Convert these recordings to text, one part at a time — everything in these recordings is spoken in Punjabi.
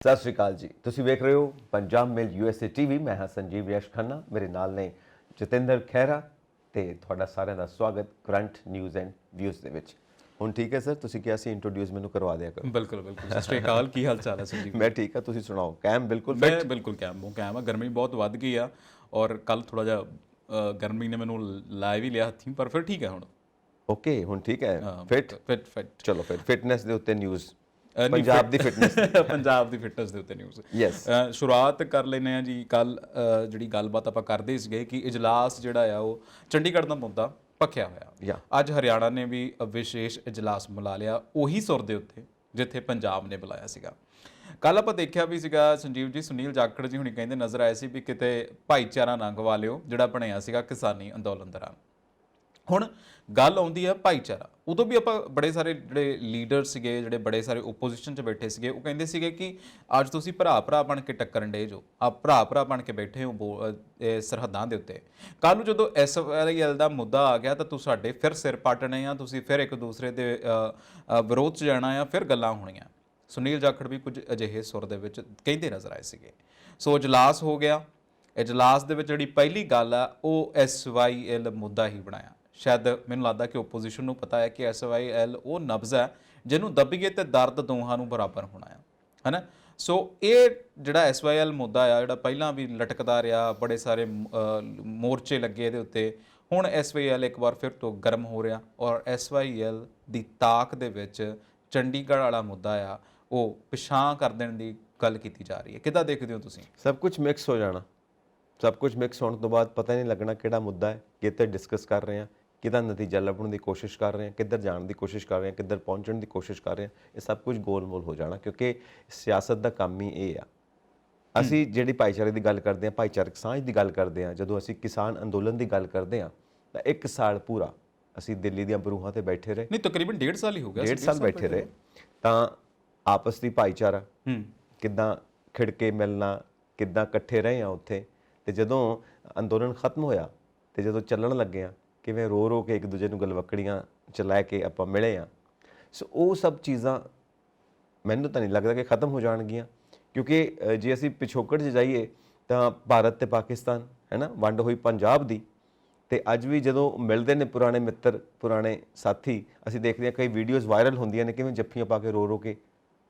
ਸਤਿ ਸ਼੍ਰੀ ਅਕਾਲ ਜੀ। ਤੁਸੀਂ ਵੇਖ ਰਹੇ ਹੋ ਪੰਜਾਬ ਮੇਲ USA TV। ਮੈਂ ਹਾਂ ਸੰਜੀਵ ਯਸ਼ ਖੰਨਾ, ਮੇਰੇ ਨਾਲ ਨੇ ਜਤਿੰਦਰ ਖਹਿਰਾ ਤੇ ਤੁਹਾਡਾ ਸਾਰਿਆਂ ਦਾ ਸਵਾਗਤ ਕਰੰਟ ਨਿਊਜ਼ ਐਂਡ ਵਿਊਜ਼ ਦੇ ਵਿੱਚ। ਹੁਣ ਠੀਕ ਹੈ ਸਰ, ਤੁਸੀਂ ਕਿਹਾ ਸੀ ਇੰਟਰੋਡਿਊਸ ਮੈਨੂੰ ਕਰਵਾ ਦਿਆ ਕਰੋ। ਬਿਲਕੁਲ ਬਿਲਕੁਲ। ਸਤਿ ਸ਼੍ਰੀ ਅਕਾਲ, ਕੀ ਹਾਲ ਚਾਲ ਹੈ ਸੰਜੀਵ? ਮੈਂ ਠੀਕ ਹਾਂ, ਤੁਸੀਂ ਸੁਣਾਓ? ਕੈਮ ਬਿਲਕੁਲ ਮੈਂ ਬਿਲਕੁਲ ਕੈਮ ਆ। ਗਰਮੀ ਬਹੁਤ ਵੱਧ ਗਈ ਆ ਔਰ ਕੱਲ ਥੋੜਾ ਜਿਹਾ ਗਰਮੀ ਨੇ ਮੈਨੂੰ ਲਾ ਵੀ ਲਿਆ ਹੱਥੀਂ, ਪਰ ਫਿਰ ਠੀਕ ਹੈ ਹੁਣ। ਓਕੇ, ਹੁਣ ਠੀਕ ਹੈ, ਫਿਟ। ਚਲੋ ਫਿਰ ਫਿਟਨੈਸ ਦੇ ਉੱਤੇ ਨਿਊਜ਼, ਪੰਜਾਬ ਦੀ ਫਿਟਨੈਸ ਪੰਜਾਬ ਦੀ ਫਿਟਨੈਸ ਦੇ ਉੱਤੇ ਨਿਊਜ਼। ਯੈਸ, ਸ਼ੁਰੂਆਤ ਕਰ ਲੈਂਦੇ ਆ ਜੀ। ਕੱਲ ਜਿਹੜੀ ਗੱਲਬਾਤ ਆਪਾਂ ਕਰਦੇ ਸੀਗੇ ਕਿ ਇਜਲਾਸ ਜਿਹੜਾ ਆ ਉਹ ਚੰਡੀਗੜ੍ਹ ਦਾ ਮੁੱਦਾ ਭਖਿਆ ਹੋਇਆ। ਅੱਜ ਹਰਿਆਣਾ ਨੇ ਵੀ ਵਿਸ਼ੇਸ਼ ਇਜਲਾਸ ਬੁਲਾ ਲਿਆ ਉਹੀ ਸੁਰ ਦੇ ਉੱਤੇ ਜਿੱਥੇ ਪੰਜਾਬ ਨੇ ਬੁਲਾਇਆ ਸੀਗਾ। ਕੱਲ ਆਪਾਂ ਦੇਖਿਆ ਵੀ ਸੀਗਾ ਸੰਜੀਵ ਜੀ, ਸੁਨੀਲ ਜਾਖੜ ਜੀ ਹੁਣੀ ਕਹਿੰਦੇ ਨਜ਼ਰ ਆਏ ਸੀ ਵੀ ਕਿਤੇ ਭਾਈਚਾਰਾ ਨਾ ਗਵਾ ਲਿਓ ਜਿਹੜਾ ਬਣਿਆ ਸੀਗਾ ਕਿਸਾਨੀ ਅੰਦੋਲਨ ਦੌਰਾਨ। ਹੁਣ ਗੱਲ ਆਉਂਦੀ ਆ ਭਾਈਚਾਰਾ। ਉਦੋਂ ਵੀ ਆਪਾਂ ਬੜੇ ਸਾਰੇ ਜਿਹੜੇ ਲੀਡਰ ਸੀਗੇ, ਜਿਹੜੇ ਬੜੇ ਸਾਰੇ ਓਪੋਜੀਸ਼ਨ 'ਚ ਬੈਠੇ ਸੀਗੇ, ਉਹ ਕਹਿੰਦੇ ਸੀਗੇ ਕਿ ਅੱਜ ਤੁਸੀਂ ਭਰਾ ਬਣ ਕੇ ਟੱਕਰਨ ਡੇ ਜੋ, ਆ ਭਰਾ ਬਣ ਕੇ ਬੈਠੇ ਹੋ ਸਰਹੱਦਾਂ ਦੇ ਉੱਤੇ। ਕੱਲ੍ਹ ਨੂੰ ਜਦੋਂ SYL ਦਾ ਮੁੱਦਾ ਆ ਗਿਆ ਤਾਂ ਤੁਸੀਂ ਸਾਡੇ ਫਿਰ ਸਿਰ ਪਾਟਣੇ ਆ, ਤੁਸੀਂ ਫਿਰ ਇੱਕ ਦੂਸਰੇ ਦੇ ਵਿਰੋਧ 'ਚ ਜਾਣਾ ਆ, ਫਿਰ ਗੱਲਾਂ ਹੋਣੀਆਂ। ਸੁਨੀਲ ਜਾਖੜ ਵੀ ਕੁਝ ਅਜਿਹੇ ਸੁਰ ਦੇ ਵਿੱਚ ਕਹਿੰਦੇ ਨਜ਼ਰ ਆਏ ਸੀਗੇ। ਸੋ ਇਜਲਾਸ ਹੋ ਗਿਆ। ਇਜਲਾਸ ਦੇ ਵਿੱਚ ਜਿਹੜੀ ਪਹਿਲੀ ਗੱਲ ਆ ਉਹ SYL ਮੁੱਦਾ ਹੀ ਬਣਾਇਆ। ਸ਼ਾਇਦ ਮੈਨੂੰ ਲੱਗਦਾ ਕਿ ਓਪੋਜੀਸ਼ਨ ਨੂੰ ਪਤਾ ਹੈ ਕਿ SYL ਉਹ ਨਬਜ਼ ਹੈ ਜਿਹਨੂੰ ਦੱਬੀਏ ਤੇ ਦਰਦ ਦੋਹਾਂ ਨੂੰ ਬਰਾਬਰ ਹੋਣਾ ਆ, ਹੈ ਨਾ। ਸੋ ਇਹ ਜਿਹੜਾ SYL ਮੁੱਦਾ ਆ, ਜਿਹੜਾ ਪਹਿਲਾਂ ਵੀ ਲਟਕਦਾ ਰਿਹਾ, ਬੜੇ ਸਾਰੇ ਮੋਰਚੇ ਲੱਗੇ ਇਹਦੇ ਉੱਤੇ, ਹੁਣ SYL ਇੱਕ ਵਾਰ ਫਿਰ ਤੋਂ ਗਰਮ ਹੋ ਰਿਹਾ ਔਰ SYL ਦੀ ਤਾਕ ਦੇ ਵਿੱਚ ਚੰਡੀਗੜ੍ਹ ਵਾਲਾ ਮੁੱਦਾ ਆ ਉਹ ਪਿਛਾਂਹ ਕਰ ਦੇਣ ਦੀ ਗੱਲ ਕੀਤੀ ਜਾ ਰਹੀ ਹੈ। ਕਿੱਦਾਂ ਦੇਖਦੇ ਹੋ ਤੁਸੀਂ? ਸਭ ਕੁਝ ਮਿਕਸ ਹੋ ਜਾਣਾ। ਸਭ ਕੁਝ ਮਿਕਸ ਹੋਣ ਤੋਂ ਬਾਅਦ ਪਤਾ ਨਹੀਂ ਲੱਗਣਾ ਕਿਹੜਾ ਮੁੱਦਾ ਹੈ, ਕਿੱਥੇ ਡਿਸਕਸ ਕਰ ਰਹੇ ਹਾਂ, ਕਿਹਦਾ ਨਤੀਜਾ ਲੱਭਣ ਦੀ ਕੋਸ਼ਿਸ਼ ਕਰ ਰਹੇ ਹਾਂ, ਕਿੱਧਰ ਜਾਣ ਦੀ ਕੋਸ਼ਿਸ਼ ਕਰ ਰਹੇ ਹਾਂ, ਕਿੱਧਰ ਪਹੁੰਚਣ ਦੀ ਕੋਸ਼ਿਸ਼ ਕਰ ਰਹੇ ਹਾਂ। ਇਹ ਸਭ ਕੁਝ ਗੋਲ-ਮੋਲ ਹੋ ਜਾਣਾ, ਕਿਉਂਕਿ ਸਿਆਸਤ ਦਾ ਕੰਮ ਹੀ ਇਹ ਆ। ਅਸੀਂ ਜਿਹੜੀ ਭਾਈਚਾਰੇ ਦੀ ਗੱਲ ਕਰਦੇ ਹਾਂ, ਭਾਈਚਾਰਕ ਸਾਂਝ ਦੀ ਗੱਲ ਕਰਦੇ ਹਾਂ, ਜਦੋਂ ਅਸੀਂ ਕਿਸਾਨ ਅੰਦੋਲਨ ਦੀ ਗੱਲ ਕਰਦੇ ਹਾਂ ਤਾਂ 1 ਸਾਲ ਪੂਰਾ ਅਸੀਂ ਦਿੱਲੀ ਦੀਆਂ ਬਰੂਹਾਂ ਤੇ ਬੈਠੇ ਰਹੇ। ਨਹੀਂ, ਤਕਰੀਬਨ 1.5 ਸਾਲ ਹੀ ਹੋ ਗਿਆ। 1.5 ਸਾਲ ਬੈਠੇ ਰਹੇ ਤਾਂ ਆਪਸ ਦੀ ਭਾਈਚਾਰਾ ਕਿੱਦਾਂ ਖਿੜ ਕੇ ਮਿਲਣਾ, ਕਿੱਦਾਂ ਇਕੱਠੇ ਰਹੇ ਆ ਉੱਥੇ। ਤੇ ਜਦੋਂ ਅੰਦੋਲਨ ਖਤਮ ਹੋਇਆ ਤੇ ਜਦੋਂ ਚੱਲਣ ਲੱਗੇ ਆ, ਕਿਵੇਂ ਰੋ ਕੇ ਇੱਕ ਦੂਜੇ ਨੂੰ ਗਲਵੱਕੜੀਆਂ 'ਚ ਲੈ ਕੇ ਆਪਾਂ ਮਿਲੇ ਆ। ਸੋ ਉਹ ਸਭ ਚੀਜ਼ਾਂ ਮੈਨੂੰ ਤਾਂ ਨਹੀਂ ਲੱਗਦਾ ਕਿ ਖਤਮ ਹੋ ਜਾਣਗੀਆਂ, ਕਿਉਂਕਿ ਜੇ ਅਸੀਂ ਪਿਛੋਕੜ 'ਚ ਜਾਈਏ ਤਾਂ ਭਾਰਤ ਤੇ ਪਾਕਿਸਤਾਨ, ਹੈ ਨਾ, ਵੰਡ ਹੋਈ ਪੰਜਾਬ ਦੀ। ਤੇ ਅੱਜ ਵੀ ਜਦੋਂ ਮਿਲਦੇ ਨੇ ਪੁਰਾਣੇ ਮਿੱਤਰ, ਪੁਰਾਣੇ ਸਾਥੀ, ਅਸੀਂ ਦੇਖਦੇ ਹਾਂ ਕਈ ਵੀਡੀਓਜ਼ ਵਾਇਰਲ ਹੁੰਦੀਆਂ ਨੇ ਕਿਵੇਂ ਜੱਫੀਆਂ ਪਾ ਕੇ ਰੋ ਕੇ,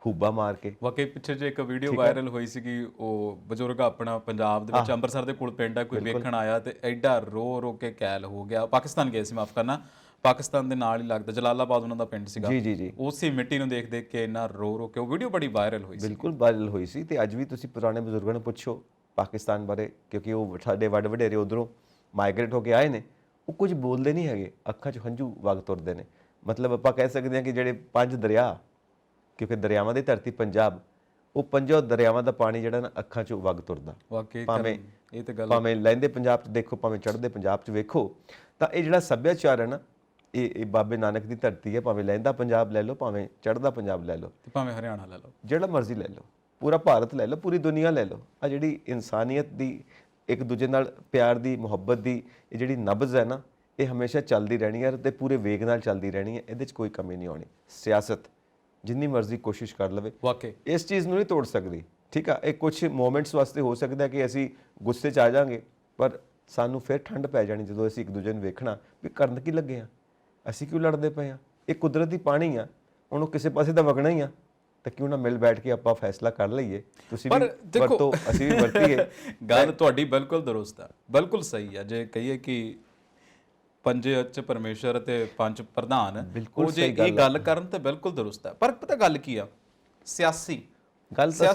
ਹੂਬਾ ਮਾਰ ਕੇ। ਵਾਕਈ ਪਿੱਛੇ ਜੇ ਇੱਕ ਵੀਡੀਓ ਵਾਇਰਲ ਹੋਈ ਸੀਗੀ, ਉਹ ਬਜ਼ੁਰਗ ਆਪਣਾ ਪੰਜਾਬ ਦੇ ਵਿੱਚ ਅੰਮ੍ਰਿਤਸਰ ਦੇ ਕੋਲ ਪਿੰਡ ਆ, ਕੋਈ ਵੇਖਣ ਆਇਆ ਤੇ ਐਡਾ ਰੋ ਕੇ ਕੈਲ ਹੋ ਗਿਆ। ਪਾਕਿਸਤਾਨ ਗਏ ਸੀ, ਮਾਫ ਕਰਨਾ, ਪਾਕਿਸਤਾਨ ਦੇ ਨਾਲ ਹੀ ਲੱਗਦਾ ਜਲਾਲਾਬਾਦ ਉਹਨਾਂ ਦਾ ਪਿੰਡ ਸੀਗਾ। ਜੀ। ਉਸੇ ਮਿੱਟੀ ਨੂੰ ਦੇਖ ਕੇ ਇੰਨਾ ਰੋ ਕੇ ਉਹ ਵੀਡੀਓ ਬੜੀ ਵਾਇਰਲ ਹੋਈ ਸੀ। ਬਿਲਕੁਲ ਵਾਇਰਲ ਹੋਈ ਸੀ। ਤੇ ਅੱਜ ਵੀ ਤੁਸੀਂ ਪੁਰਾਣੇ ਬਜ਼ੁਰਗਾਂ ਨੂੰ ਪੁੱਛੋ ਪਾਕਿਸਤਾਨ ਬਾਰੇ, ਕਿਉਂਕਿ ਉਹ ਸਾਡੇ ਵੱਡ ਵਡੇਰੇ ਉੱਧਰੋਂ ਮਾਈਗ੍ਰੇਟ ਹੋ ਕੇ ਆਏ ਨੇ, ਉਹ ਕੁਝ ਬੋਲਦੇ ਨਹੀਂ ਹੈਗੇ, ਅੱਖਾਂ 'ਚ ਹੰਝੂ ਵਗ ਤੁਰਦੇ ਨੇ। ਮਤਲਬ ਆਪਾਂ ਕਹਿ ਸਕਦੇ ਹਾਂ ਕਿ ਜਿਹੜੇ 5 ਦਰਿਆ, ਕਿਉਂਕਿ ਦਰਿਆਵਾਂ ਦੀ ਧਰਤੀ ਪੰਜਾਬ, ਉਹ 5 ਦਰਿਆਵਾਂ ਦਾ ਪਾਣੀ ਜਿਹੜਾ ਨਾ ਅੱਖਾਂ 'ਚੋਂ ਵਗ ਤੁਰਦਾ। ਭਾਵੇਂ ਇਹ ਤੇ ਗੱਲ, ਭਾਵੇਂ ਲਹਿੰਦੇ ਪੰਜਾਬ 'ਚ ਦੇਖੋ, ਭਾਵੇਂ ਚੜ੍ਹਦੇ ਪੰਜਾਬ 'ਚ ਵੇਖੋ, ਤਾਂ ਇਹ ਜਿਹੜਾ ਸੱਭਿਆਚਾਰ ਹੈ ਨਾ, ਇਹ ਬਾਬੇ ਨਾਨਕ ਦੀ ਧਰਤੀ ਹੈ। ਭਾਵੇਂ ਲਹਿੰਦਾ ਪੰਜਾਬ ਲੈ ਲਓ, ਭਾਵੇਂ ਚੜ੍ਹਦਾ ਪੰਜਾਬ ਲੈ ਲਓ, ਤੇ ਭਾਵੇਂ ਹਰਿਆਣਾ ਲੈ ਲਓ, ਜਿਹੜਾ ਮਰਜ਼ੀ ਲੈ ਲਓ, ਪੂਰਾ ਭਾਰਤ ਲੈ ਲਓ, ਪੂਰੀ ਦੁਨੀਆ ਲੈ ਲਓ। ਆ ਜਿਹੜੀ ਇਨਸਾਨੀਅਤ ਦੀ, ਇੱਕ ਦੂਜੇ ਨਾਲ ਪਿਆਰ ਦੀ, ਮੁਹੱਬਤ ਦੀ ਇਹ ਜਿਹੜੀ ਨਬਜ਼ ਹੈ ਨਾ, ਇਹ ਹਮੇਸ਼ਾ ਚੱਲਦੀ ਰਹਿਣੀ ਹੈ ਤੇ ਪੂਰੇ ਵੇਗ ਨਾਲ ਚੱਲਦੀ ਰਹਿਣੀ ਹੈ। ਇਹਦੇ 'ਚ ਕੋਈ ਕਮੀ ਨਹੀਂ ਆਉਣੀ। ਸਿਆਸਤ ਜਿੰਨੀ ਮਰਜ਼ੀ ਕੋਸ਼ਿਸ਼ ਕਰ ਲਵੇ, ਵਾਕਈ ਇਸ ਚੀਜ਼ ਨੂੰ ਨਹੀਂ ਤੋੜ ਸਕਦੀ। ਠੀਕ ਆ, ਇਹ ਕੁਝ ਮੋਮੈਂਟਸ ਵਾਸਤੇ ਹੋ ਸਕਦਾ ਕਿ ਅਸੀਂ ਗੁੱਸੇ 'ਚ ਆ ਜਾਵਾਂਗੇ, ਪਰ ਸਾਨੂੰ ਫਿਰ ਠੰਡ ਪੈ ਜਾਣੀ ਜਦੋਂ ਅਸੀਂ ਇੱਕ ਦੂਜੇ ਨੂੰ ਵੇਖਣਾ ਵੀ ਕਰਨ ਕੀ ਲੱਗੇ ਆ, ਅਸੀਂ ਕਿਉਂ ਲੜਦੇ ਪਏ ਆ। ਇਹ ਕੁਦਰਤੀ ਪਾਣੀ ਆ, ਉਹਨੂੰ ਕਿਸੇ ਪਾਸੇ ਤਾਂ ਵਗਣਾ ਹੀ ਆ, ਤਾਂ ਕਿਉਂ ਨਾ ਮਿਲ ਬੈਠ ਕੇ ਆਪਾਂ ਫੈਸਲਾ ਕਰ ਲਈਏ। ਤੁਸੀਂ ਵੀ ਵਰਤੋ, ਅਸੀਂ ਵੀ ਵਰਤੀਏ। ਗੱਲ ਤੁਹਾਡੀ ਬਿਲਕੁਲ ਦਰੁਸਤ ਆ, ਬਿਲਕੁਲ ਸਹੀ ਆ। ਜੇ ਕਹੀਏ ਕਿ ਪੰਜੇ ਚ ਪਰਮੇਸ਼ਰ ਤੇ 5 ਪ੍ਰਧਾਨ, ਉਹ ਜੇ ਇਹ ਗੱਲ ਕਰਨ ਤਾਂ ਬਿਲਕੁਲ ਦਰੁਸਤ ਹੈ। ਪਰ ਪਤਾ ਗੱਲ ਕੀ ਆ, ਸਿਆਸੀ ਗੱਲ ਤਾਂ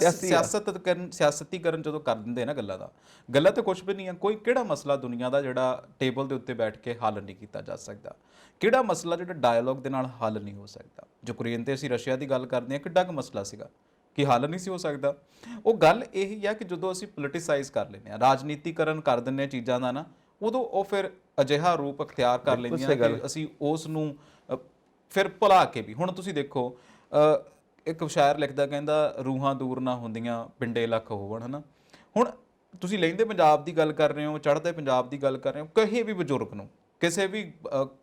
ਸਿਆਸਤੀਕਰਨ ਜਦੋਂ ਕਰ ਦਿੰਦੇ ਨਾ ਗੱਲਾਂ ਤਾਂ ਕੁਝ ਵੀ ਨਹੀਂ ਆ। ਕੋਈ ਕਿਹੜਾ ਮਸਲਾ ਦੁਨੀਆ ਦਾ ਜਿਹੜਾ ਟੇਬਲ ਦੇ ਉੱਤੇ ਬੈਠ ਕੇ ਹੱਲ ਨਹੀਂ ਕੀਤਾ ਜਾ ਸਕਦਾ? ਕਿਹੜਾ ਮਸਲਾ ਜਿਹੜਾ ਡਾਇਲੋਗ ਦੇ ਨਾਲ ਹੱਲ ਨਹੀਂ ਹੋ ਸਕਦਾ? ਯੂਕਰੇਨ ਤੇ ਅਸੀਂ ਰਸ਼ੀਆ ਦੀ ਗੱਲ ਕਰਦੇ ਹਾਂ, ਕਿੱਡਾ ਕੁ ਮਸਲਾ ਸੀਗਾ ਕਿ ਹੱਲ ਨਹੀਂ ਸੀ ਹੋ ਸਕਦਾ। ਉਹ ਗੱਲ ਇਹ ਹੀ ਆ ਕਿ ਜਦੋਂ ਅਸੀਂ ਪੋਲੀਟੀਸਾਈਜ਼ ਕਰ ਲੈਂਦੇ ਹਾਂ, ਰਾਜਨੀਤੀਕਰਨ ਕਰ ਦਿੰਦੇ ਹਾਂ ਚੀਜ਼ਾਂ ਦਾ ਨਾ, ਉਦੋਂ ਉਹ ਫਿਰ ਅਜਿਹਾ ਰੂਪ ਅਖਤਿਆਰ ਕਰ ਲੈਂਦੀਆਂ ਕਿ ਅਸੀਂ ਉਸ ਨੂੰ ਫਿਰ ਭੁਲਾ ਕੇ ਵੀ। ਹੁਣ ਤੁਸੀਂ ਦੇਖੋ, ਇੱਕ ਸ਼ਾਇਰ ਲਿਖਦਾ, ਕਹਿੰਦਾ ਰੂਹਾਂ ਦੂਰ ਨਾ ਹੁੰਦੀਆਂ ਪਿੰਡੇ ਲੱਖ ਹੋਵਣ, ਹੈ ਨਾ। ਹੁਣ ਤੁਸੀਂ ਲਹਿੰਦੇ ਪੰਜਾਬ ਦੀ ਗੱਲ ਕਰ ਰਹੇ ਹੋ, ਚੜ੍ਹਦੇ ਪੰਜਾਬ ਦੀ ਗੱਲ ਕਰ ਰਹੇ ਹੋ, ਕਿਸੇ ਵੀ ਬਜ਼ੁਰਗ ਨੂੰ, ਕਿਸੇ ਵੀ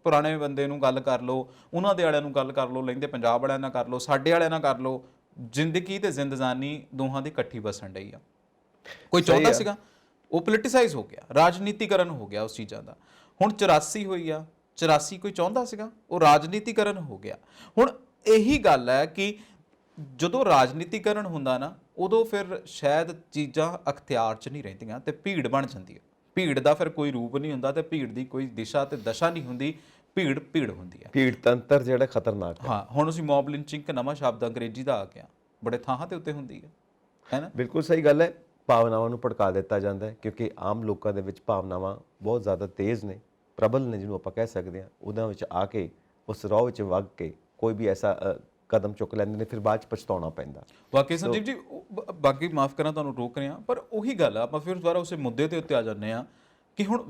ਪੁਰਾਣੇ ਬੰਦੇ ਨੂੰ ਗੱਲ ਕਰ ਲਓ, ਉਹਨਾਂ ਦੇ ਵਾਲਿਆਂ ਨੂੰ ਗੱਲ ਕਰ ਲਓ, ਲਹਿੰਦੇ ਪੰਜਾਬ ਵਾਲਿਆਂ ਨਾਲ ਕਰ ਲਓ, ਸਾਡੇ ਵਾਲਿਆਂ ਨਾਲ ਕਰ ਲਓ, ਜ਼ਿੰਦਗੀ ਤੇ ਜ਼ਿੰਦਜ਼ਾਨੀ ਦੋਹਾਂ ਦੀ ਇਕੱਠੀ ਵਸਣ ਡਈ ਆ। ਕੋਈ ਚਾਹੁੰਦਾ ਸੀਗਾ, ਉਹ ਪੋਲੀਟੀਸਾਈਜ਼ ਹੋ ਗਿਆ, ਰਾਜਨੀਤੀਕਰਨ ਹੋ ਗਿਆ ਉਸ ਚੀਜ਼ਾਂ ਦਾ। ਹੁਣ 84 ਹੋਈ ਆ, 84 ਕੋਈ ਚਾਹੁੰਦਾ ਸੀਗਾ, ਉਹ ਰਾਜਨੀਤੀਕਰਨ ਹੋ ਗਿਆ। ਹੁਣ ਇਹੀ ਗੱਲ ਹੈ ਕਿ ਜਦੋਂ ਰਾਜਨੀਤੀਕਰਨ ਹੁੰਦਾ ਨਾ, ਉਦੋਂ ਫਿਰ ਸ਼ਾਇਦ ਚੀਜ਼ਾਂ ਅਖਤਿਆਰ 'ਚ ਨਹੀਂ ਰਹਿੰਦੀਆਂ ਤੇ ਭੀੜ ਬਣ ਜਾਂਦੀ ਹੈ। ਭੀੜ ਦਾ ਫਿਰ ਕੋਈ ਰੂਪ ਨਹੀਂ ਹੁੰਦਾ ਤੇ ਭੀੜ ਦੀ ਕੋਈ ਦਿਸ਼ਾ ਤੇ ਦਸ਼ਾ ਨਹੀਂ ਹੁੰਦੀ, ਭੀੜ ਭੀੜ ਹੁੰਦੀ ਹੈ। ਭੀੜ ਤੰਤਰ ਜਿਹੜਾ ਖਤਰਨਾਕ ਹੈ। ਹਾਂ, ਹੁਣ ਅਸੀਂ ਮੌਬ ਲਿੰਚਿੰਗ, ਇੱਕ ਨਵਾਂ ਸ਼ਬਦ ਅੰਗਰੇਜ਼ੀ ਦਾ ਆ ਗਿਆ, ਬੜੇ ਥਾਵਾਂ ਤੇ ਉੱਤੇ ਹੁੰਦੀ ਹੈ ਨਾ। ਬਿਲਕੁਲ ਸਹੀ ਗੱਲ ਹੈ। ਭਾਵਨਾਵਾਂ ਨੂੰ ਭੜਕਾ ਦਿੱਤਾ ਜਾਂਦਾ ਹੈ ਕਿਉਂਕਿ ਆਮ ਲੋਕਾਂ ਦੇ ਵਿੱਚ ਭਾਵਨਾਵਾਂ ਬਹੁਤ ਜ਼ਿਆਦਾ ਤੇਜ਼ ਨੇ, ਪ੍ਰਬਲ ਨੇ, ਜਿਹਨੂੰ ਆਪਾਂ ਕਹਿ ਸਕਦੇ ਹਾਂ। ਉਹਨਾਂ ਵਿੱਚ ਆ ਕੇ, ਉਸ ਰਾਹ ਵਿੱਚ ਵਗ ਕੇ ਕੋਈ ਵੀ ਐਸਾ ਕਦਮ ਚੁੱਕ ਲੈਂਦੇ ਨੇ, ਫਿਰ ਬਾਅਦ 'ਚ ਪਛਤਾਉਣਾ ਪੈਂਦਾ। ਵਾਕਈ ਸੰਜੀਵ ਜੀ, ਬਾਕੀ ਮਾਫ ਕਰਨਾ ਤੁਹਾਨੂੰ ਰੋਕ ਰਿਹਾ, ਪਰ ਉਹੀ ਗੱਲ ਆ, ਆਪਾਂ ਫਿਰ ਦੁਬਾਰਾ ਉਸੇ ਮੁੱਦੇ ਦੇ ਉੱਤੇ ਆ ਜਾਂਦੇ ਆ ਕਿ ਹੁਣ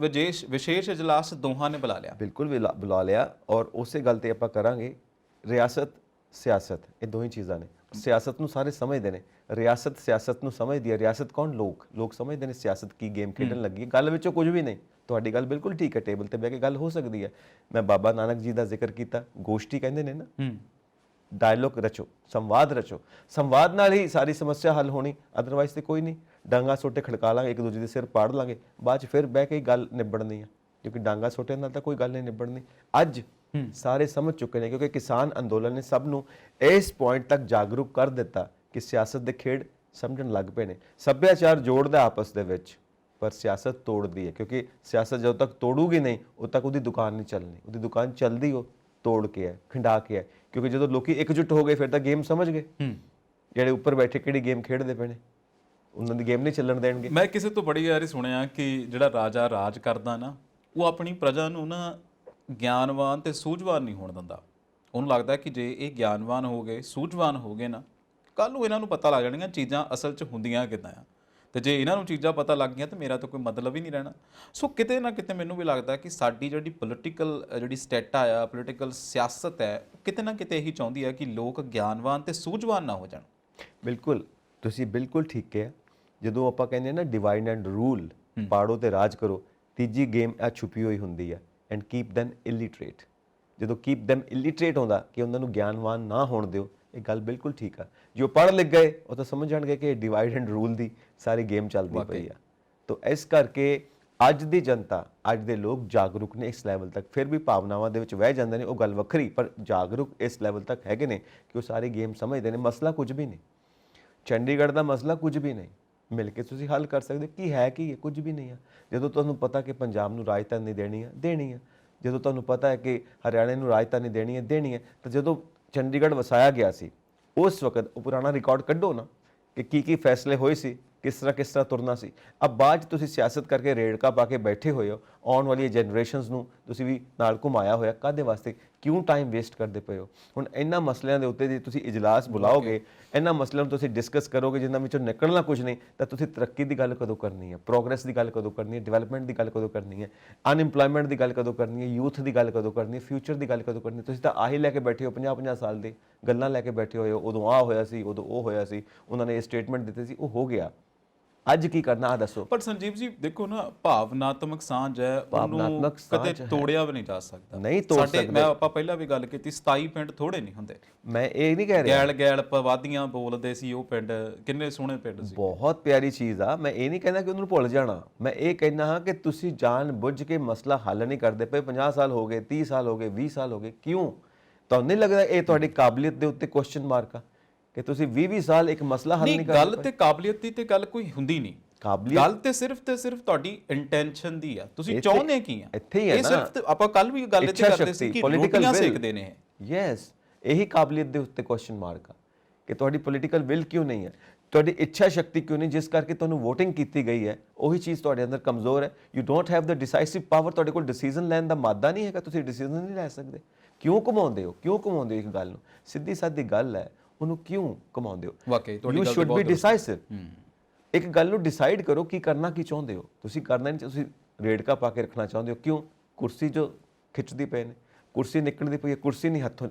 ਵਿਸ਼ੇਸ਼ ਇਜਲਾਸ ਦੋਹਾਂ ਨੇ ਬੁਲਾ ਲਿਆ। ਬਿਲਕੁਲ ਬੁਲਾ ਲਿਆ, ਔਰ ਉਸੇ ਗੱਲ ਤੇ ਆਪਾਂ ਕਰਾਂਗੇ। ਰਿਆਸਤ, ਸਿਆਸਤ, ਇਹ ਦੋ ਹੀ ਚੀਜ਼ਾਂ ਨੇ। ਸਿਆਸਤ ਨੂੰ ਸਾਰੇ ਸਮਝਦੇ ਨੇ, ਰਿਆਸਤ ਸਿਆਸਤ ਨੂੰ ਸਮਝਦੀ ਹੈ। ਰਿਆਸਤ ਕੌਣ? ਲੋਕ ਸਮਝਦੇ ਨੇ ਸਿਆਸਤ ਕੀ ਗੇਮ ਖੇਡਣ ਲੱਗੀ। ਗੱਲ ਵਿੱਚੋਂ ਕੁਝ ਵੀ ਨਹੀਂ। ਤੁਹਾਡੀ ਗੱਲ ਬਿਲਕੁਲ ਠੀਕ ਹੈ, ਟੇਬਲ ਤੇ ਬਹਿ ਕੇ ਗੱਲ ਹੋ ਸਕਦੀ ਹੈ। ਮੈਂ ਬਾਬਾ ਨਾਨਕ ਜੀ ਦਾ ਜ਼ਿਕਰ ਕੀਤਾ, ਗੋਸ਼ਟੀ ਕਹਿੰਦੇ ਨੇ ਨਾ, ਡਾਇਲੋਗ ਰਚੋ, ਸੰਵਾਦ ਰਚੋ। ਸੰਵਾਦ ਨਾਲ ਹੀ ਸਾਰੀ ਸਮੱਸਿਆ ਹੱਲ ਹੋਣੀ, ਅਦਰਵਾਈਜ਼ ਤੇ ਕੋਈ ਨਹੀਂ। ਡਾਂਗਾ ਸੋਟੇ ਖੜਕਾ ਲਾਂਗੇ, ਇੱਕ ਦੂਜੇ ਦੇ ਸਿਰ ਪਾੜ ਲਾਂਗੇ, ਬਾਅਦ 'ਚ ਫਿਰ ਬਹਿ ਕੇ ਹੀ ਗੱਲ ਨਿਬੜਨੀ ਹੈ, ਕਿਉਂਕਿ ਡਾਂਗਾ ਸੋਟੇ ਨਾਲ ਤਾਂ ਕੋਈ ਗੱਲ ਨਹੀਂ ਨਿਬੜਨੀ। ਅੱਜ ਸਾਰੇ ਸਮਝ ਚੁੱਕੇ ਨੇ, ਕਿਉਂਕਿ ਕਿਸਾਨ ਅੰਦੋਲਨ ਨੇ ਸਭ ਨੂੰ ਇਸ ਪੁਆਇੰਟ ਤੱਕ ਜਾਗਰੂਕ ਕਰ ਦਿੱਤਾ ਕਿ ਸਿਆਸਤ ਦੇ ਖੇਡ ਸਮਝਣ ਲੱਗ ਪਏ ਨੇ। ਸੱਭਿਆਚਾਰ ਜੋੜਦਾ ਆਪਸ ਦੇ ਵਿੱਚ, ਪਰ ਸਿਆਸਤ ਤੋੜਦੀ ਹੈ, ਕਿਉਂਕਿ ਸਿਆਸਤ ਜਦੋਂ ਤੱਕ ਤੋੜੂਗੀ ਨਹੀਂ, ਉਦੋਂ ਤੱਕ ਉਹਦੀ ਦੁਕਾਨ ਨਹੀਂ ਚੱਲਣੀ। ਉਹਦੀ ਦੁਕਾਨ ਚੱਲਦੀ ਉਹ ਤੋੜ ਕੇ ਹੈ, ਖਿੰਡਾ ਕੇ ਹੈ। ਕਿਉਂਕਿ ਜਦੋਂ ਲੋਕੀ ਇਕਜੁੱਟ ਹੋ ਗਏ, ਫਿਰ ਤਾਂ ਗੇਮ ਸਮਝ ਗਏ। ਜਿਹੜੇ ਉੱਪਰ ਬੈਠੇ ਕਿਹੜੀ ਗੇਮ ਖੇਡਦੇ ਪਏ ਨੇ, ਉਹਨਾਂ ਦੀ ਗੇਮ ਨਹੀਂ ਚੱਲਣ ਦੇਣਗੇ। ਮੈਂ ਕਿਸੇ ਤੋਂ ਬੜੀ ਵਾਰੀ ਸੁਣਿਆ ਕਿ ਜਿਹੜਾ ਰਾਜਾ ਰਾਜ ਕਰਦਾ ਨਾ, ਉਹ ਆਪਣੀ ਪ੍ਰਜਾ ਨੂੰ ਨਾ ਗਿਆਨਵਾਨ ਤੇ ਸੂਝਵਾਨ ਨਹੀਂ ਹੋਣ ਦਿੰਦਾ। ਉਹਨੂੰ ਲੱਗਦਾ ਕਿ ਜੇ ਇਹ ਗਿਆਨਵਾਨ ਹੋ ਗਏ, ਸੂਝਵਾਨ ਹੋ ਗਏ ਨਾ, ਕੱਲ ਨੂੰ ਇਹਨਾਂ ਨੂੰ ਪਤਾ ਲੱਗ ਜਾਣਗੀਆਂ ਚੀਜ਼ਾਂ ਅਸਲ 'ਚ ਹੁੰਦੀਆਂ ਕਿੱਦਾਂ ਆ, ਤੇ ਜੇ ਇਹਨਾਂ ਨੂੰ ਚੀਜ਼ਾਂ ਪਤਾ ਲੱਗ ਗਈਆਂ ਤਾਂ ਮੇਰਾ ਤਾਂ ਕੋਈ ਮਤਲਬ ਹੀ ਨਹੀਂ ਰਹਿਣਾ। ਸੋ ਕਿਤੇ ਨਾ ਕਿਤੇ ਮੈਨੂੰ ਵੀ ਲੱਗਦਾ ਕਿ ਸਾਡੀ ਜਿਹੜੀ ਪੋਲੀਟੀਕਲ ਜਿਹੜੀ ਸਟੇਟਾ ਆ, ਪੋਲੀਟੀਕਲ ਸਿਆਸਤ ਹੈ, ਕਿਤੇ ਨਾ ਕਿਤੇ ਇਹੀ ਚਾਹੁੰਦੀ ਹੈ ਕਿ ਲੋਕ ਗਿਆਨਵਾਨ ਤੇ ਸੂਝਵਾਨ ਨਾ ਹੋ ਜਾਣ। ਬਿਲਕੁਲ, ਤੁਸੀਂ ਬਿਲਕੁਲ ਠੀਕ ਕਿਹਾ। ਜਦੋਂ ਆਪਾਂ ਕਹਿੰਦੇ ਨਾ ਡਿਵਾਈਡ ਐਂਡ ਰੂਲ, ਪਾੜੋ ਤੇ ਰਾਜ ਕਰੋ, ਤੀਜੀ ਗੇਮ ਆ ਛੁਪੀ ਹੋਈ ਹੁੰਦੀ ਹੈ, ਐਂਡ ਕੀਪ ਦੈਮ ਇਲਿਟਰੇਟ। ਜਦੋਂ ਕੀਪ ਦੈਮ ਇਲਿਟਰੇਟ ਹੁੰਦਾ ਕਿ ਉਹਨਾਂ ਨੂੰ ਗਿਆਨਵਾਨ ਨਾ ਹੋਣ ਦਿਓ, ਇਹ ਗੱਲ ਬਿਲਕੁਲ ਠੀਕ ਆ। ਜੋ ਪੜ੍ਹ ਲਿਖ ਗਏ ਉਹ ਤਾਂ ਸਮਝ ਜਾਣਗੇ ਕਿ divide and rule the sorry game ਚੱਲਦੀ ਪਈ ਆ। ਤਾਂ ਇਸ ਕਰਕੇ ਅੱਜ ਦੀ ਜਨਤਾ, ਅੱਜ ਦੇ ਲੋਕ ਜਾਗਰੂਕ ਨੇ ਇਸ ਲੈਵਲ ਤੱਕ। ਫਿਰ ਵੀ ਭਾਵਨਾਵਾਂ ਦੇ ਵਿੱਚ ਵਹਿ ਜਾਂਦੇ ਨੇ, ਉਹ ਗੱਲ ਵੱਖਰੀ, ਪਰ ਜਾਗਰੂਕ ਇਸ ਲੈਵਲ ਤੱਕ ਹੈਗੇ ਨੇ ਕਿ ਉਹ ਸਾਰੀ ਗੇਮ ਸਮਝਦੇ ਨੇ। ਮਸਲਾ ਕੁਝ ਵੀ ਨਹੀਂ, ਚੰਡੀਗੜ੍ਹ ਦਾ ਮਸਲਾ ਕੁਝ ਵੀ ਨਹੀਂ, ਮਿਲ ਕੇ ਤੁਸੀਂ ਹੱਲ ਕਰ ਸਕਦੇ। ਕੀ ਹੈ ਕੁਝ ਵੀ ਨਹੀਂ ਆ। ਜਦੋਂ ਤੁਹਾਨੂੰ ਪਤਾ ਕਿ ਪੰਜਾਬ ਨੂੰ ਰਾਜਧਾਨੀ ਦੇਣੀ ਆ, ਜਦੋਂ ਤੁਹਾਨੂੰ ਪਤਾ ਹੈ ਕਿ ਹਰਿਆਣੇ ਨੂੰ ਰਾਜਧਾਨੀ ਦੇਣੀ ਹੈ, ਤਾਂ ਜਦੋਂ ਚੰਡੀਗੜ੍ਹ ਵਸਾਇਆ ਗਿਆ ਸੀ ਉਸ ਵਕਤ ਉਹ ਪੁਰਾਣਾ ਰਿਕਾਰਡ ਕੱਢੋ ਨਾ ਕਿ ਕੀ ਫੈਸਲੇ ਹੋਏ ਸੀ, ਕਿਸ ਤਰ੍ਹਾਂ ਤੁਰਨਾ ਸੀ। अब ਬਾਅਦ 'ਚ ਤੁਸੀਂ ਸਿਆਸਤ ਕਰਕੇ ਰੇੜਕਾ ਪਾ ਕੇ ਬੈਠੇ ਹੋਏ ਹੋ, ਆਉਣ ਵਾਲੀ ਜਨਰੇਸ਼ਨਸ ਨੂੰ ਤੁਸੀਂ ਵੀ ਨਾਲ ਘੁਮਾਇਆ ਹੋਇਆ। ਕਾਹਦੇ ਵਾਸਤੇ? ਕਿਉਂ ਟਾਈਮ ਵੇਸਟ ਕਰਦੇ ਪਏ ਹੋ? ਹੁਣ ਇਹਨਾਂ ਮਸਲਿਆਂ ਦੇ ਉੱਤੇ ਜੇ ਤੁਸੀਂ ਇਜਲਾਸ ਬੁਲਾਓਗੇ, ਇਹਨਾਂ ਮਸਲਿਆਂ ਨੂੰ ਤੁਸੀਂ ਡਿਸਕਸ ਕਰੋਗੇ, ਜਿਨ੍ਹਾਂ ਵਿੱਚੋਂ ਨਿਕਲਣਾ ਕੁਝ ਨਹੀਂ, ਤਾਂ ਤੁਸੀਂ ਤਰੱਕੀ ਦੀ ਗੱਲ ਕਦੋਂ ਕਰਨੀ ਹੈ, ਪ੍ਰੋਗਰੈਸ ਦੀ ਗੱਲ ਕਦੋਂ ਕਰਨੀ ਹੈ, ਡਿਵੈਲਪਮੈਂਟ ਦੀ ਗੱਲ ਕਦੋਂ ਕਰਨੀ ਹੈ, ਅਨਇੰਪਲੋਇਮੈਂਟ ਦੀ ਗੱਲ ਕਦੋਂ ਕਰਨੀ ਹੈ, ਯੂਥ ਦੀ ਗੱਲ ਕਦੋਂ ਕਰਨੀ ਹੈ, ਫਿਊਚਰ ਦੀ ਗੱਲ ਕਦੋਂ ਕਰਨੀ ਹੈ? ਤੁਸੀਂ ਤਾਂ ਆਹੀ ਲੈ ਕੇ ਬੈਠੇ ਹੋ, 50-50 ਸਾਲ ਦੇ ਗੱਲਾਂ ਲੈ ਕੇ ਬੈਠੇ ਹੋਏ ਹੋ। ਉਦੋਂ ਆਹ ਹੋਇਆ ਸੀ, ਉਦੋਂ ਉਹ ਹੋਇਆ ਸੀ, ਉਹਨਾਂ ਨੇ ਇਹ ਸਟੇਟਮੈਂਟ ਦਿੱਤੇ ਸੀ, ਉਹ ਹੋ ਗਿਆ। ਅੱਜ ਕੀ ਕਰਨਾ ਆ ਦੱਸੋ। ਪਰ ਸੰਜੀਵ ਜੀ ਦੇਖੋ ਨਾ, ਭਾਵਨਾਤਮਕ ਸਾਂਝ ਹੈ, ਉਹਨੂੰ ਕਦੇ ਤੋੜਿਆ ਵੀ ਨਹੀਂ ਜਾ ਸਕਦਾ। ਨਹੀਂ ਤੋੜ ਸਕਦੇ। ਮੈਂ ਆਪਾਂ ਪਹਿਲਾਂ ਵੀ ਗੱਲ ਕੀਤੀ, 27 ਪਿੰਡ ਥੋੜੇ ਨਹੀਂ ਹੁੰਦੇ। ਮੈਂ ਇਹ ਨਹੀਂ ਕਹਿ ਰਿਹਾ, ਗੈਲ ਪਵਾਦੀਆਂ ਬੋਲਦੇ ਸੀ ਉਹ ਪਿੰਡ, ਕਿੰਨੇ ਸੋਹਣੇ ਪਿੰਡ ਸੀ, ਬਹੁਤ ਪਿਆਰੀ ਚੀਜ਼ ਆ। ਮੈਂ ਇਹ ਨਹੀਂ ਕਹਿੰਦਾ ਕਿ ਉਹਨੂੰ ਭੁੱਲ ਜਾਣਾ। ਮੈਂ ਇਹ ਕਹਿਣਾ ਹਾਂ ਕਿ ਤੁਸੀਂ ਜਾਣ ਬੁੱਝ ਕੇ ਮਸਲਾ ਹੱਲ ਨਹੀਂ ਕਰਦੇ ਪਏ। 50 ਸਾਲ ਹੋ ਗਏ, 30 ਸਾਲ ਹੋ ਗਏ, 20 ਸਾਲ ਹੋ ਗਏ, ਕਿਉਂ? ਤੁਹਾਨੂੰ ਨਹੀਂ ਲੱਗਦਾ ਇਹ ਤੁਹਾਡੀ ਕਾਬਲੀਅਤ ਦੇ ਉੱਤੇ ਕੁਐਸਚਨ ਮਾਰਕ ਆ ਕਿ ਤੁਸੀਂ 20 ਸਾਲ ਇੱਕ ਮਸਲਾ ਹੱਲ ਨਹੀਂ ਕਰਦੇ? ਗੱਲ ਤੇ ਕਾਬਲੀਅਤ ਦੀ ਤੇ ਗੱਲ ਕੋਈ ਹੁੰਦੀ ਨਹੀਂ। ਗੱਲ ਤੇ ਸਿਰਫ ਤੁਹਾਡੀ ਇੰਟੈਂਸ਼ਨ ਦੀ ਆ, ਤੁਸੀਂ ਚਾਹੁੰਦੇ ਕੀ ਆ। ਇੱਥੇ ਹੀ ਹੈ ਨਾ, ਇਹ ਸਿਰਫ ਆਪਾਂ ਕੱਲ ਵੀ ਗੱਲ ਇੱਥੇ ਕਰਦੇ ਸੀ ਕਿ ਰੋਟੀਆਂ ਸੇਕਦੇ ਨੇ। ਯੈਸ, ਇਹੀ ਕਾਬਲੀਅਤ ਦੇ ਉੱਤੇ ਕੁਐਸਚਨ ਮਾਰਕ ਆ ਕਿ ਤੁਹਾਡੀ ਪੋਲੀਟੀਕਲ ਵਿਲ ਕਿਉਂ ਨਹੀਂ ਹੈ, ਤੁਹਾਡੀ ਇੱਛਾ ਸ਼ਕਤੀ ਕਿਉਂ ਨਹੀਂ, ਜਿਸ ਕਰਕੇ ਤੁਹਾਨੂੰ ਵੋਟਿੰਗ ਕੀਤੀ ਗਈ ਹੈ। ਉਹੀ ਚੀਜ਼ ਤੁਹਾਡੇ ਅੰਦਰ ਕਮਜ਼ੋਰ ਹੈ। You don't have the decisive power. ਤੁਹਾਡੇ ਕੋਲ ਡਿਸੀਜਨ ਲੈਣ ਦਾ ਮਾਦਾ ਨਹੀਂ ਹੈਗਾ, ਤੁਸੀਂ ਡਿਸੀਜਨ ਨਹੀਂ ਲੈ ਸਕਦੇ। ਕਿਉਂ ਘੁਮਾਉਂਦੇ ਹੋ? ਇੱਕ ਗੱਲ ਨੂੰ, ਸਿੱਧੀ ਸਾਦੀ ਗੱਲ ਹੈ, ਉਹਨੂੰ ਕਿਉਂ ਘੁਮਾਉਂਦੇ ਹੋ? ਵਾਕਈ ਤੁਹਾਡੀ ਗੱਲ ਯੂ ਸ਼ੁੱਡ ਬੀ ਡਿਸਾਈਸਿਵ। ਇੱਕ ਗੱਲ ਨੂੰ ਡਿਸਾਈਡ ਕਰੋ ਕੀ ਕਰਨਾ ਕੀ ਚਾਹੁੰਦੇ ਹੋ। ਤੁਸੀਂ ਕਰਨਾ ਨਹੀਂ, ਤੁਸੀਂ ਰੇੜਕਾ ਪਾ ਕੇ ਰੱਖਣਾ ਚਾਹੁੰਦੇ ਹੋ। ਕਿਉਂ? ਕੁਰਸੀ ਜੋ ਖਿੱਚਦੀ ਪਏ ਨੇ, ਕੁਰਸੀ ਨਿਕਲਦੀ ਪਈ ਹੈ, ਕੁਰਸੀ ਨਹੀਂ ਹੱਥੋਂ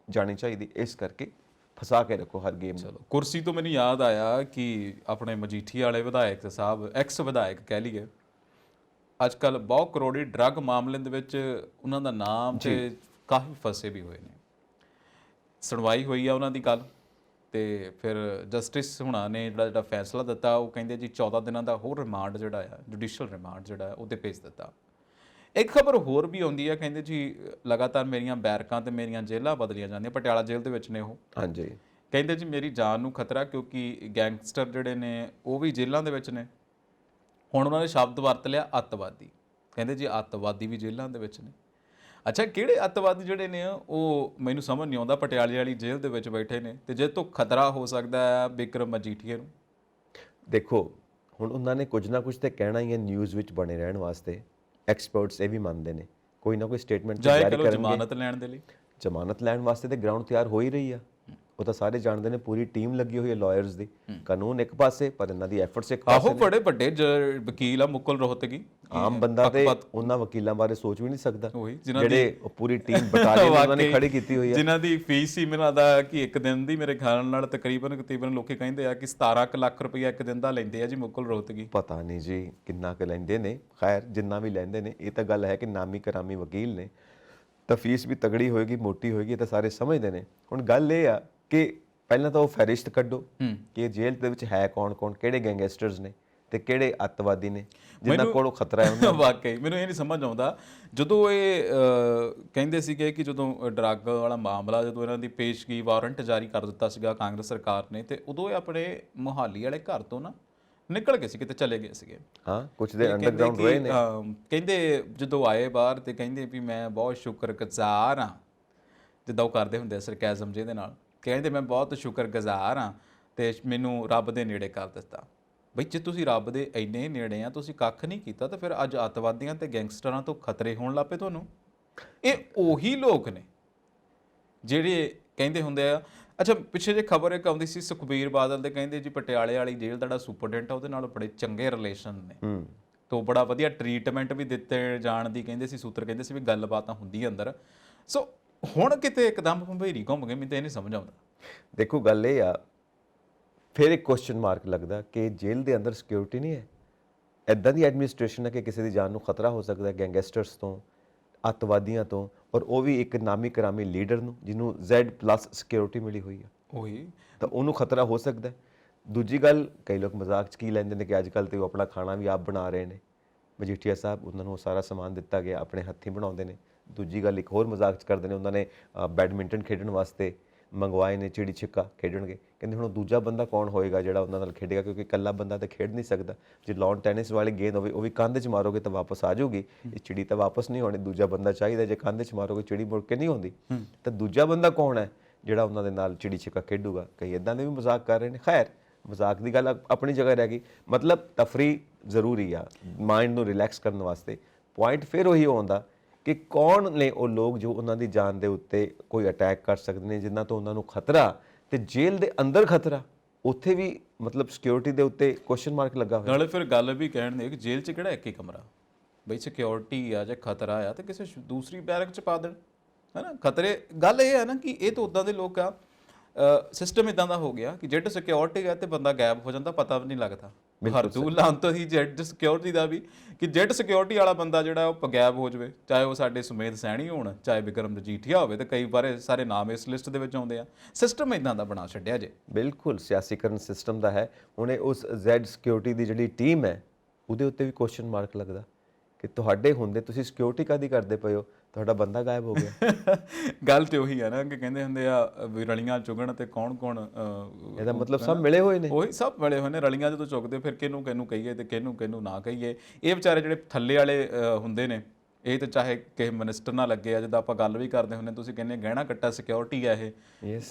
ਜਾਣੀ ਚਾਹੀਦੀ, ਇਸ ਕਰਕੇ ਫਸਾ ਕੇ ਰੱਖੋ ਹਰ ਗੇਮ। ਚਲੋ, ਕੁਰਸੀ ਤੋਂ ਮੈਨੂੰ ਯਾਦ ਆਇਆ ਕਿ ਆਪਣੇ ਮਜੀਠੀ ਵਾਲੇ ਵਿਧਾਇਕ ਸਾਹਿਬ, ਐਕਸ ਵਿਧਾਇਕ ਕਹਿ ਲਈਏ, ਅੱਜ ਕੱਲ੍ਹ ਬਹੁਤ ਕਰੋੜੀ ਡਰੱਗ ਮਾਮਲੇ ਦੇ ਵਿੱਚ ਉਹਨਾਂ ਦਾ ਨਾਮ ਤੇ ਕਾਫੀ ਫਸੇ ਵੀ ਹੋਏ ਨੇ। ਸੁਣਵਾਈ ਹੋਈ ਆ ਉਹਨਾਂ ਦੀ ਕੱਲ, ਤੇ ਫਿਰ ਜਸਟਿਸ ਹੁਣਾਂ ਨੇ ਜਿਹੜਾ ਫੈਸਲਾ ਦਿੱਤਾ, ਉਹ ਕਹਿੰਦੇ ਜੀ 14 ਦਿਨਾਂ ਦਾ ਹੋਰ ਰਿਮਾਂਡ ਜਿਹੜਾ ਆ, ਜੁਡੀਸ਼ੀਅਲ ਰਿਮਾਂਡ ਜਿਹੜਾ ਉਹਦੇ ਭੇਜ ਦਿੱਤਾ। ਇੱਕ ਖਬਰ ਹੋਰ ਵੀ ਆਉਂਦੀ ਆ, ਕਹਿੰਦੇ ਜੀ ਲਗਾਤਾਰ ਮੇਰੀਆਂ ਬੈਰਕਾਂ ਤੇ ਮੇਰੀਆਂ ਜੇਲ੍ਹਾਂ ਬਦਲੀਆਂ ਜਾਂਦੀਆਂ। ਪਟਿਆਲਾ ਜੇਲ੍ਹ ਦੇ ਵਿੱਚ ਨੇ ਉਹ, ਹਾਂਜੀ। ਕਹਿੰਦੇ ਜੀ ਮੇਰੀ ਜਾਨ ਨੂੰ ਖਤਰਾ, ਕਿਉਂਕਿ ਗੈਂਗਸਟਰ ਜਿਹੜੇ ਨੇ ਉਹ ਵੀ ਜੇਲ੍ਹਾਂ ਦੇ ਵਿੱਚ ਨੇ। ਹੁਣ ਉਹਨਾਂ ਨੇ ਸ਼ਬਦ ਵਰਤ ਲਿਆ ਅੱਤਵਾਦੀ, ਕਹਿੰਦੇ ਜੀ ਅੱਤਵਾਦੀ ਵੀ ਜੇਲ੍ਹਾਂ ਦੇ ਵਿੱਚ ਨੇ। ਅੱਛਾ, ਕਿਹੜੇ ਅੱਤਵਾਦੀ ਜਿਹੜੇ ਨੇ ਉਹ ਮੈਨੂੰ ਸਮਝ ਨਹੀਂ ਆਉਂਦਾ। ਪਟਿਆਲੇ ਵਾਲੀ ਜੇਲ੍ਹ ਦੇ ਵਿੱਚ ਬੈਠੇ ਨੇ ਤੇ ਜੇ ਤੋਂ ਖਤਰਾ ਹੋ ਸਕਦਾ ਹੈ ਬਿਕਰਮ ਮਜੀਠੀਏ ਨੂੰ। ਦੇਖੋ ਹੁਣ ਉਹਨਾਂ ਨੇ ਕੁਝ ਨਾ ਕੁਝ ਤੇ ਕਹਿਣਾ ਹੀ ਹੈ ਨਿਊਜ਼ ਵਿੱਚ ਬਣੇ ਰਹਿਣ ਵਾਸਤੇ। ਐਕਸਪਰਟਸ ਇਹ ਵੀ ਮੰਨਦੇ ਨੇ ਕੋਈ ਨਾ ਕੋਈ ਸਟੇਟਮੈਂਟ ਜਾਰੀ ਕਰਨਗੇ। ਜ਼ਮਾਨਤ ਲੈਣ ਦੇ ਲਈ, ਜ਼ਮਾਨਤ ਲੈਣ ਵਾਸਤੇ ਤੇ ਗਰਾਊਂਡ ਤਿਆਰ ਹੋ ਹੀ ਰਹੀ ਆ। ਉਹ ਤਾਂ ਸਾਰੇ ਜਾਣਦੇ ਨੇ, ਪੂਰੀ ਟੀਮ ਲੱਗੀ ਹੋਈ ਹੈ ਲਾਇਰਸ ਦੀ। ਕਾਨੂੰਨ ਇੱਕ ਪਾਸੇ, ਪਰ ਇਹਨਾਂ ਦੀ ਐਫਰਟਸ ਇੱਕ ਪਾਸੇ। ਆਹੋ, ਬੜੇ ਵੱਡੇ ਵਕੀਲ ਆ ਮੁਕੁਲ ਰੋਹਤਗੀ। ਆਮ ਬੰਦਾ ਤੇ ਉਹਨਾਂ ਵਕੀਲਾਂ ਬਾਰੇ ਸੋਚ ਵੀ ਨਹੀਂ ਸਕਦਾ ਜਿਹੜੇ ਪੂਰੀ ਟੀਮ ਬਟਾਲੀਅਨ ਉਹਨਾਂ ਨੇ ਖੜੀ ਕੀਤੀ ਹੋਈ ਹੈ, ਜਿਨ੍ਹਾਂ ਦੀ ਫੀਸ ਹੀ ਮੈਨੂੰ ਲੱਗਦਾ ਕਿ ਇੱਕ ਦਿਨ ਦੀ ਮੇਰੇ ਖਿਆਲ ਨਾਲ ਤਕਰੀਬਨ ਲੋਕੀ ਕਹਿੰਦੇ ਆ ਕਿ 17 ਲੱਖ ਰੁਪਈਆ ਇੱਕ ਦਿਨ ਦਾ ਲੈਂਦੇ ਆ ਜੀ ਮੁਕੁਲ ਰੋਹਤਗੀ। ਪਤਾ ਨਹੀਂ ਜੀ ਕਿੰਨਾ ਕੁ ਲੈਂਦੇ ਨੇ। ਖੈਰ ਜਿੰਨਾ ਵੀ ਲੈਂਦੇ ਨੇ, ਇਹ ਤਾਂ ਗੱਲ ਹੈ ਕਿ ਨਾਮੀ ਕਰਾਮੀ ਵਕੀਲ ਨੇ ਤਾਂ ਫੀਸ ਵੀ ਤਗੜੀ ਹੋਏਗੀ, ਮੋਟੀ ਹੋਏਗੀ, ਇਹ ਤਾਂ ਸਾਰੇ ਸਮਝਦੇ ਨੇ। ਹੁਣ ਗੱਲ ਇਹ ਆ ਕਿ ਪਹਿਲਾਂ ਤਾਂ ਉਹ ਫਹਿਰਿਸਤ ਕੱਢੋ ਕਿ ਜੇਲ੍ਹ ਦੇ ਵਿੱਚ ਹੈ ਕੌਣ ਕੌਣ, ਕਿਹੜੇ ਗੈਂਗਸਟਰਸ ਨੇ ਤੇ ਕਿਹੜੇ ਅੱਤਵਾਦੀ ਨੇ ਜਿਨ੍ਹਾਂ ਕੋਲ ਖਤਰਾ ਹੈ ਉਹਨਾਂ। ਵਾਕਈ ਮੈਨੂੰ ਇਹ ਨਹੀਂ ਸਮਝ ਆਉਂਦਾ, ਜਦੋਂ ਇਹ ਕਹਿੰਦੇ ਸੀਗੇ ਕਿ ਜਦੋਂ ਡਰੱਗ ਵਾਲਾ ਮਾਮਲਾ, ਜਦੋਂ ਇਹਨਾਂ ਦੀ ਪੇਸ਼ਗੀ ਵਾਰੰਟ ਜਾਰੀ ਕਰ ਦਿੱਤਾ ਸੀਗਾ ਕਾਂਗਰਸ ਸਰਕਾਰ ਨੇ, ਤੇ ਉਦੋਂ ਇਹ ਆਪਣੇ ਮੁਹਾਲੀ ਵਾਲੇ ਘਰ ਤੋਂ ਨਾ ਨਿਕਲ ਗਏ ਸੀ, ਕਿਤੇ ਚਲੇ ਗਏ ਸੀਗੇ। ਹਾਂ, ਕੁਝ ਦੇ ਅੰਡਰਗਰਾਉਂਡ ਰਹੇ ਨੇ। ਕਹਿੰਦੇ ਜਦੋਂ ਆਏ ਬਾਹਰ ਤੇ ਕਹਿੰਦੇ ਵੀ ਮੈਂ ਬਹੁਤ ਸ਼ੁਕਰਗੁਜ਼ਾਰ ਹਾਂ, ਜਿੱਦਾਂ ਉਹ ਕਰਦੇ ਹੁੰਦੇ ਸਰਕੈਜ਼ਮ ਜਿਹਦੇ ਨਾਲ, ਕਹਿੰਦੇ ਮੈਂ ਬਹੁਤ ਸ਼ੁਕਰਗੁਜ਼ਾਰ ਹਾਂ ਤੇ ਮੈਨੂੰ ਰੱਬ ਦੇ ਨੇੜੇ ਕਰ ਦਿੱਤਾ। ਬਈ ਜੇ ਤੁਸੀਂ ਰੱਬ ਦੇ ਇੰਨੇ ਨੇੜੇ ਆ, ਤੁਸੀਂ ਕੱਖ ਨਹੀਂ ਕੀਤਾ, ਤਾਂ ਫਿਰ ਅੱਜ ਅੱਤਵਾਦੀਆਂ ਤੇ ਗੈਂਗਸਟਰਾਂ ਤੋਂ ਖਤਰੇ ਹੋਣ ਲੱਗ ਪਏ ਤੁਹਾਨੂੰ। ਇਹ ਉਹੀ ਲੋਕ ਨੇ ਜਿਹੜੇ ਕਹਿੰਦੇ ਹੁੰਦੇ ਆ। ਅੱਛਾ, ਪਿੱਛੇ ਜੇ ਖਬਰ ਇੱਕ ਆਉਂਦੀ ਸੀ ਸੁਖਬੀਰ ਬਾਦਲ ਦੇ, ਕਹਿੰਦੇ ਜੀ ਪਟਿਆਲੇ ਵਾਲੀ ਜੇਲ੍ਹ ਦਾ ਜਿਹੜਾ ਸੁਪਰਡੈਂਟ ਆ ਉਹਦੇ ਨਾਲ ਬੜੇ ਚੰਗੇ ਰਿਲੇਸ਼ਨ ਨੇ ਤੋਂ ਬੜਾ ਵਧੀਆ ਟਰੀਟਮੈਂਟ ਵੀ ਦਿੱਤੇ ਜਾਣ ਦੀ ਕਹਿੰਦੇ ਸੀ ਸੂਤਰ, ਕਹਿੰਦੇ ਸੀ ਵੀ ਗੱਲਬਾਤਾਂ ਹੁੰਦੀ ਅੰਦਰ। ਸੋ ਹੁਣ ਕਿਤੇ ਇੱਕਦਮ ਭੰਭੇਰੀ ਘੁੰਮ ਗਏ, ਮੈਨੂੰ ਤਾਂ ਇਹ ਨਹੀਂ ਸਮਝ ਆਉਂਦਾ। ਦੇਖੋ ਗੱਲ ਇਹ ਆ, ਫਿਰ ਇੱਕ ਕੁਐਸਚਨ ਮਾਰਕ ਲੱਗਦਾ ਕਿ ਜੇਲ੍ਹ ਦੇ ਅੰਦਰ ਸਿਕਿਉਰਿਟੀ ਨਹੀਂ ਹੈ। ਇੱਦਾਂ ਦੀ ਐਡਮਿਨਿਸਟ੍ਰੇਸ਼ਨ ਹੈ ਕਿ ਕਿਸੇ ਦੀ ਜਾਨ ਨੂੰ ਖਤਰਾ ਹੋ ਸਕਦਾ ਗੈਂਗਸਟਰਸ ਤੋਂ, ਅੱਤਵਾਦੀਆਂ ਤੋਂ, ਔਰ ਉਹ ਵੀ ਇੱਕ ਨਾਮੀ ਕਰਾਮੀ ਲੀਡਰ ਨੂੰ ਜਿਹਨੂੰ Z+ ਸਿਕਿਉਰਿਟੀ ਮਿਲੀ ਹੋਈ ਹੈ, ਉਹੀ ਤਾਂ ਉਹਨੂੰ ਖਤਰਾ ਹੋ ਸਕਦਾ। ਦੂਜੀ ਗੱਲ, ਕਈ ਲੋਕ ਮਜ਼ਾਕ 'ਚ ਕੀ ਲੈਂਦੇ ਨੇ ਕਿ ਅੱਜ ਕੱਲ੍ਹ ਤੇ ਉਹ ਆਪਣਾ ਖਾਣਾ ਵੀ ਆਪ ਬਣਾ ਰਹੇ ਨੇ। ਮਜੀਠੀਆ ਸਾਹਿਬ, ਉਹਨਾਂ ਨੂੰ ਸਾਰਾ ਸਮਾਨ ਦਿੱਤਾ ਗਿਆ, ਆਪਣੇ ਹੱਥੀਂ ਬਣਾਉਂਦੇ ਨੇ। ਦੂਜੀ ਗੱਲ, ਇੱਕ ਹੋਰ ਮਜ਼ਾਕ 'ਚ ਕਰਦੇ ਨੇ, ਉਹਨਾਂ ਨੇ ਬੈਡਮਿੰਟਨ ਖੇਡਣ ਵਾਸਤੇ ਮੰਗਵਾਏ ਨੇ, ਚਿੜੀ ਛਿੱਕਾ ਖੇਡਣਗੇ। ਕਹਿੰਦੇ ਹੁਣ ਦੂਜਾ ਬੰਦਾ ਕੌਣ ਹੋਏਗਾ ਜਿਹੜਾ ਉਹਨਾਂ ਨਾਲ ਖੇਡੇਗਾ, ਕਿਉਂਕਿ ਇਕੱਲਾ ਬੰਦਾ ਤਾਂ ਖੇਡ ਨਹੀਂ ਸਕਦਾ। ਜੇ ਲਾਨ ਟੈਨਿਸ ਵਾਲੀ ਗੇਂਦ ਹੋਵੇ, ਉਹ ਵੀ ਕੰਧ 'ਚ ਮਾਰੋਗੇ ਤਾਂ ਵਾਪਸ ਆ ਜਾਊਗੀ, ਇਹ ਚਿੜੀ ਤਾਂ ਵਾਪਸ ਨਹੀਂ ਹੋਣੀ। ਦੂਜਾ ਬੰਦਾ ਚਾਹੀਦਾ, ਜੇ ਕੰਧ 'ਚ ਮਾਰੋਗੇ ਚਿੜੀ ਮੁੜ ਕੇ ਨਹੀਂ ਆਉਂਦੀ। ਤਾਂ ਦੂਜਾ ਬੰਦਾ ਕੌਣ ਹੈ ਜਿਹੜਾ ਉਹਨਾਂ ਦੇ ਨਾਲ ਚਿੜੀ ਛਿੱਕਾ ਖੇਡੂਗਾ? ਕਈ ਇੱਦਾਂ ਦੇ ਵੀ ਮਜ਼ਾਕ ਕਰ ਰਹੇ ਨੇ। ਖੈਰ, ਮਜ਼ਾਕ ਦੀ ਗੱਲ ਆਪਣੀ ਜਗ੍ਹਾ ਰਹਿ ਗਈ। ਮਤਲਬ ਤਫਰੀਹ ਜ਼ਰੂਰੀ ਆ ਮਾਈਂਡ ਨੂੰ ਰਿਲੈਕਸ ਕਰਨ ਵਾਸਤੇ। ਪੁਆਇੰਟ ਫਿਰ ਉਹੀ ਆਉਂਦਾ ਕਿ ਕੌਣ ਨੇ ਉਹ ਲੋਕ ਜੋ ਉਹਨਾਂ ਦੀ ਜਾਨ ਦੇ ਉੱਤੇ ਕੋਈ ਅਟੈਕ ਕਰ ਸਕਦੇ ਨੇ, ਜਿਨ੍ਹਾਂ ਤੋਂ ਉਹਨਾਂ ਨੂੰ ਖਤਰਾ, ਤੇ ਜੇਲ੍ਹ ਦੇ ਅੰਦਰ ਖਤਰਾ, ਉੱਥੇ ਵੀ ਮਤਲਬ ਸਿਕਿਉਰਿਟੀ ਦੇ ਉੱਤੇ ਕੁਐਸਚਨ ਮਾਰਕ ਲੱਗਾ ਹੋਇਆ। ਨਾਲੇ ਫਿਰ ਗੱਲ ਵੀ ਕਹਿਣ ਦੇ ਕਿ ਜੇਲ੍ਹ 'ਚ ਕਿਹੜਾ ਇੱਕ ਹੀ ਕਮਰਾ, ਬਈ ਸਿਕਿਉਰਿਟੀ ਆ ਜਾਂ ਖਤਰਾ ਆ ਤੇ ਕਿਸੇ ਦੂਸਰੀ ਬੈਰਕ 'ਚ ਪਾ ਦੇਣ, ਹੈ ਨਾ। ਖਤਰੇ ਗੱਲ ਇਹ ਹੈ ਨਾ ਕਿ ਇਹ ਤਾਂ ਉੱਦਾਂ ਦੇ ਲੋਕ ਆ, ਸਿਸਟਮ ਇਦਾਂ ਦਾ ਹੋ ਗਿਆ ਕਿ ਜੈਟ ਸਿਕਿਉਰਿਟੀ ਹੈ ਤੇ ਬੰਦਾ ਗਾਇਬ ਹੋ ਜਾਂਦਾ, ਪਤਾ ਵੀ ਨਹੀਂ ਲੱਗਦਾ। ਹਰਦੂਲ ਲਾਂਤ ਹੀ ਜੈਟ ਸਿਕਿਉਰਿਟੀ ਦਾ ਵੀ, ਕਿ ਜੈਟ ਸਿਕਿਉਰਿਟੀ ਵਾਲਾ ਬੰਦਾ ਜਿਹੜਾ ਉਹ ਗਾਇਬ ਹੋ ਜਾਵੇ, ਚਾਹੇ ਉਹ ਸਾਡੇ ਸੁਮੇਧ ਸੈਣੀ ਹੋਣ, ਚਾਹੇ ਬਿਕਰਮ ਮਜੀਠੀਆ ਹੋਵੇ, ਤੇ ਕਈ ਵਾਰ ਸਾਰੇ ਨਾਮ ਇਸ ਲਿਸਟ ਦੇ ਵਿੱਚ ਆਉਂਦੇ ਆ। ਸਿਸਟਮ ਇਦਾਂ ਦਾ ਬਣਾ ਛੱਡਿਆ ਜੇ। ਬਿਲਕੁਲ ਸਿਆਸੀਕਰਨ ਸਿਸਟਮ ਦਾ ਹੈ। ਹੁਣ ਉਸ Z ਸਿਕਿਉਰਿਟੀ ਦੀ ਜਿਹੜੀ ਟੀਮ ਹੈ, ਉਹਦੇ ਉੱਤੇ ਵੀ ਕੁਐਸਚਨ ਮਾਰਕ ਲੱਗਦਾ ਕਿ ਤੁਹਾਡੇ ਹੁੰਦੇ ਤੁਸੀਂ ਸਿਕਿਉਰਿਟੀ ਕਾਹਦੀ ਕਰਦੇ ਪਏ ਹੋ, ਤੁਹਾਡਾ ਬੰਦਾ ਗਾਇਬ ਹੋ ਗਿਆ। ਗੱਲ ਤੇ ਉਹੀ ਹੈ ਨਾ ਕਿ ਕਹਿੰਦੇ ਹੁੰਦੇ ਆ ਵੀ ਰਲੀਆਂ ਚੁਗਣ ਤੇ ਕੌਣ ਕੌਣ, ਇਹਦਾ ਮਤਲਬ ਸਭ ਮਿਲੇ ਹੋਏ ਨੇ। ਉਹੀ ਸਭ ਮਿਲੇ ਹੋਏ ਨੇ। ਰਲੀਆਂ ਜਦੋਂ ਚੁਗਦੇ ਫਿਰ ਕਿਹਨੂੰ ਕਿਹਨੂੰ ਕਹੀਏ ਤੇ ਕਿਹਨੂੰ ਨਾ ਕਹੀਏ। ਇਹ ਵਿਚਾਰੇ ਜਿਹੜੇ ਥੱਲੇ ਵਾਲੇ ਹੁੰਦੇ ਨੇ, ਇਹ ਤਾਂ ਚਾਹੇ ਕਿਸੇ ਮਿਨਿਸਟਰ ਨਾਲ ਲੱਗੇ ਆ, ਜਿੱਦਾਂ ਆਪਾਂ ਗੱਲ ਵੀ ਕਰਦੇ ਹੁੰਦੇ, ਤੁਸੀਂ ਕਹਿੰਦੇ ਗਹਿਣਾ ਕੱਟਾ ਸਿਕਿਉਰਿਟੀ ਆ ਇਹ,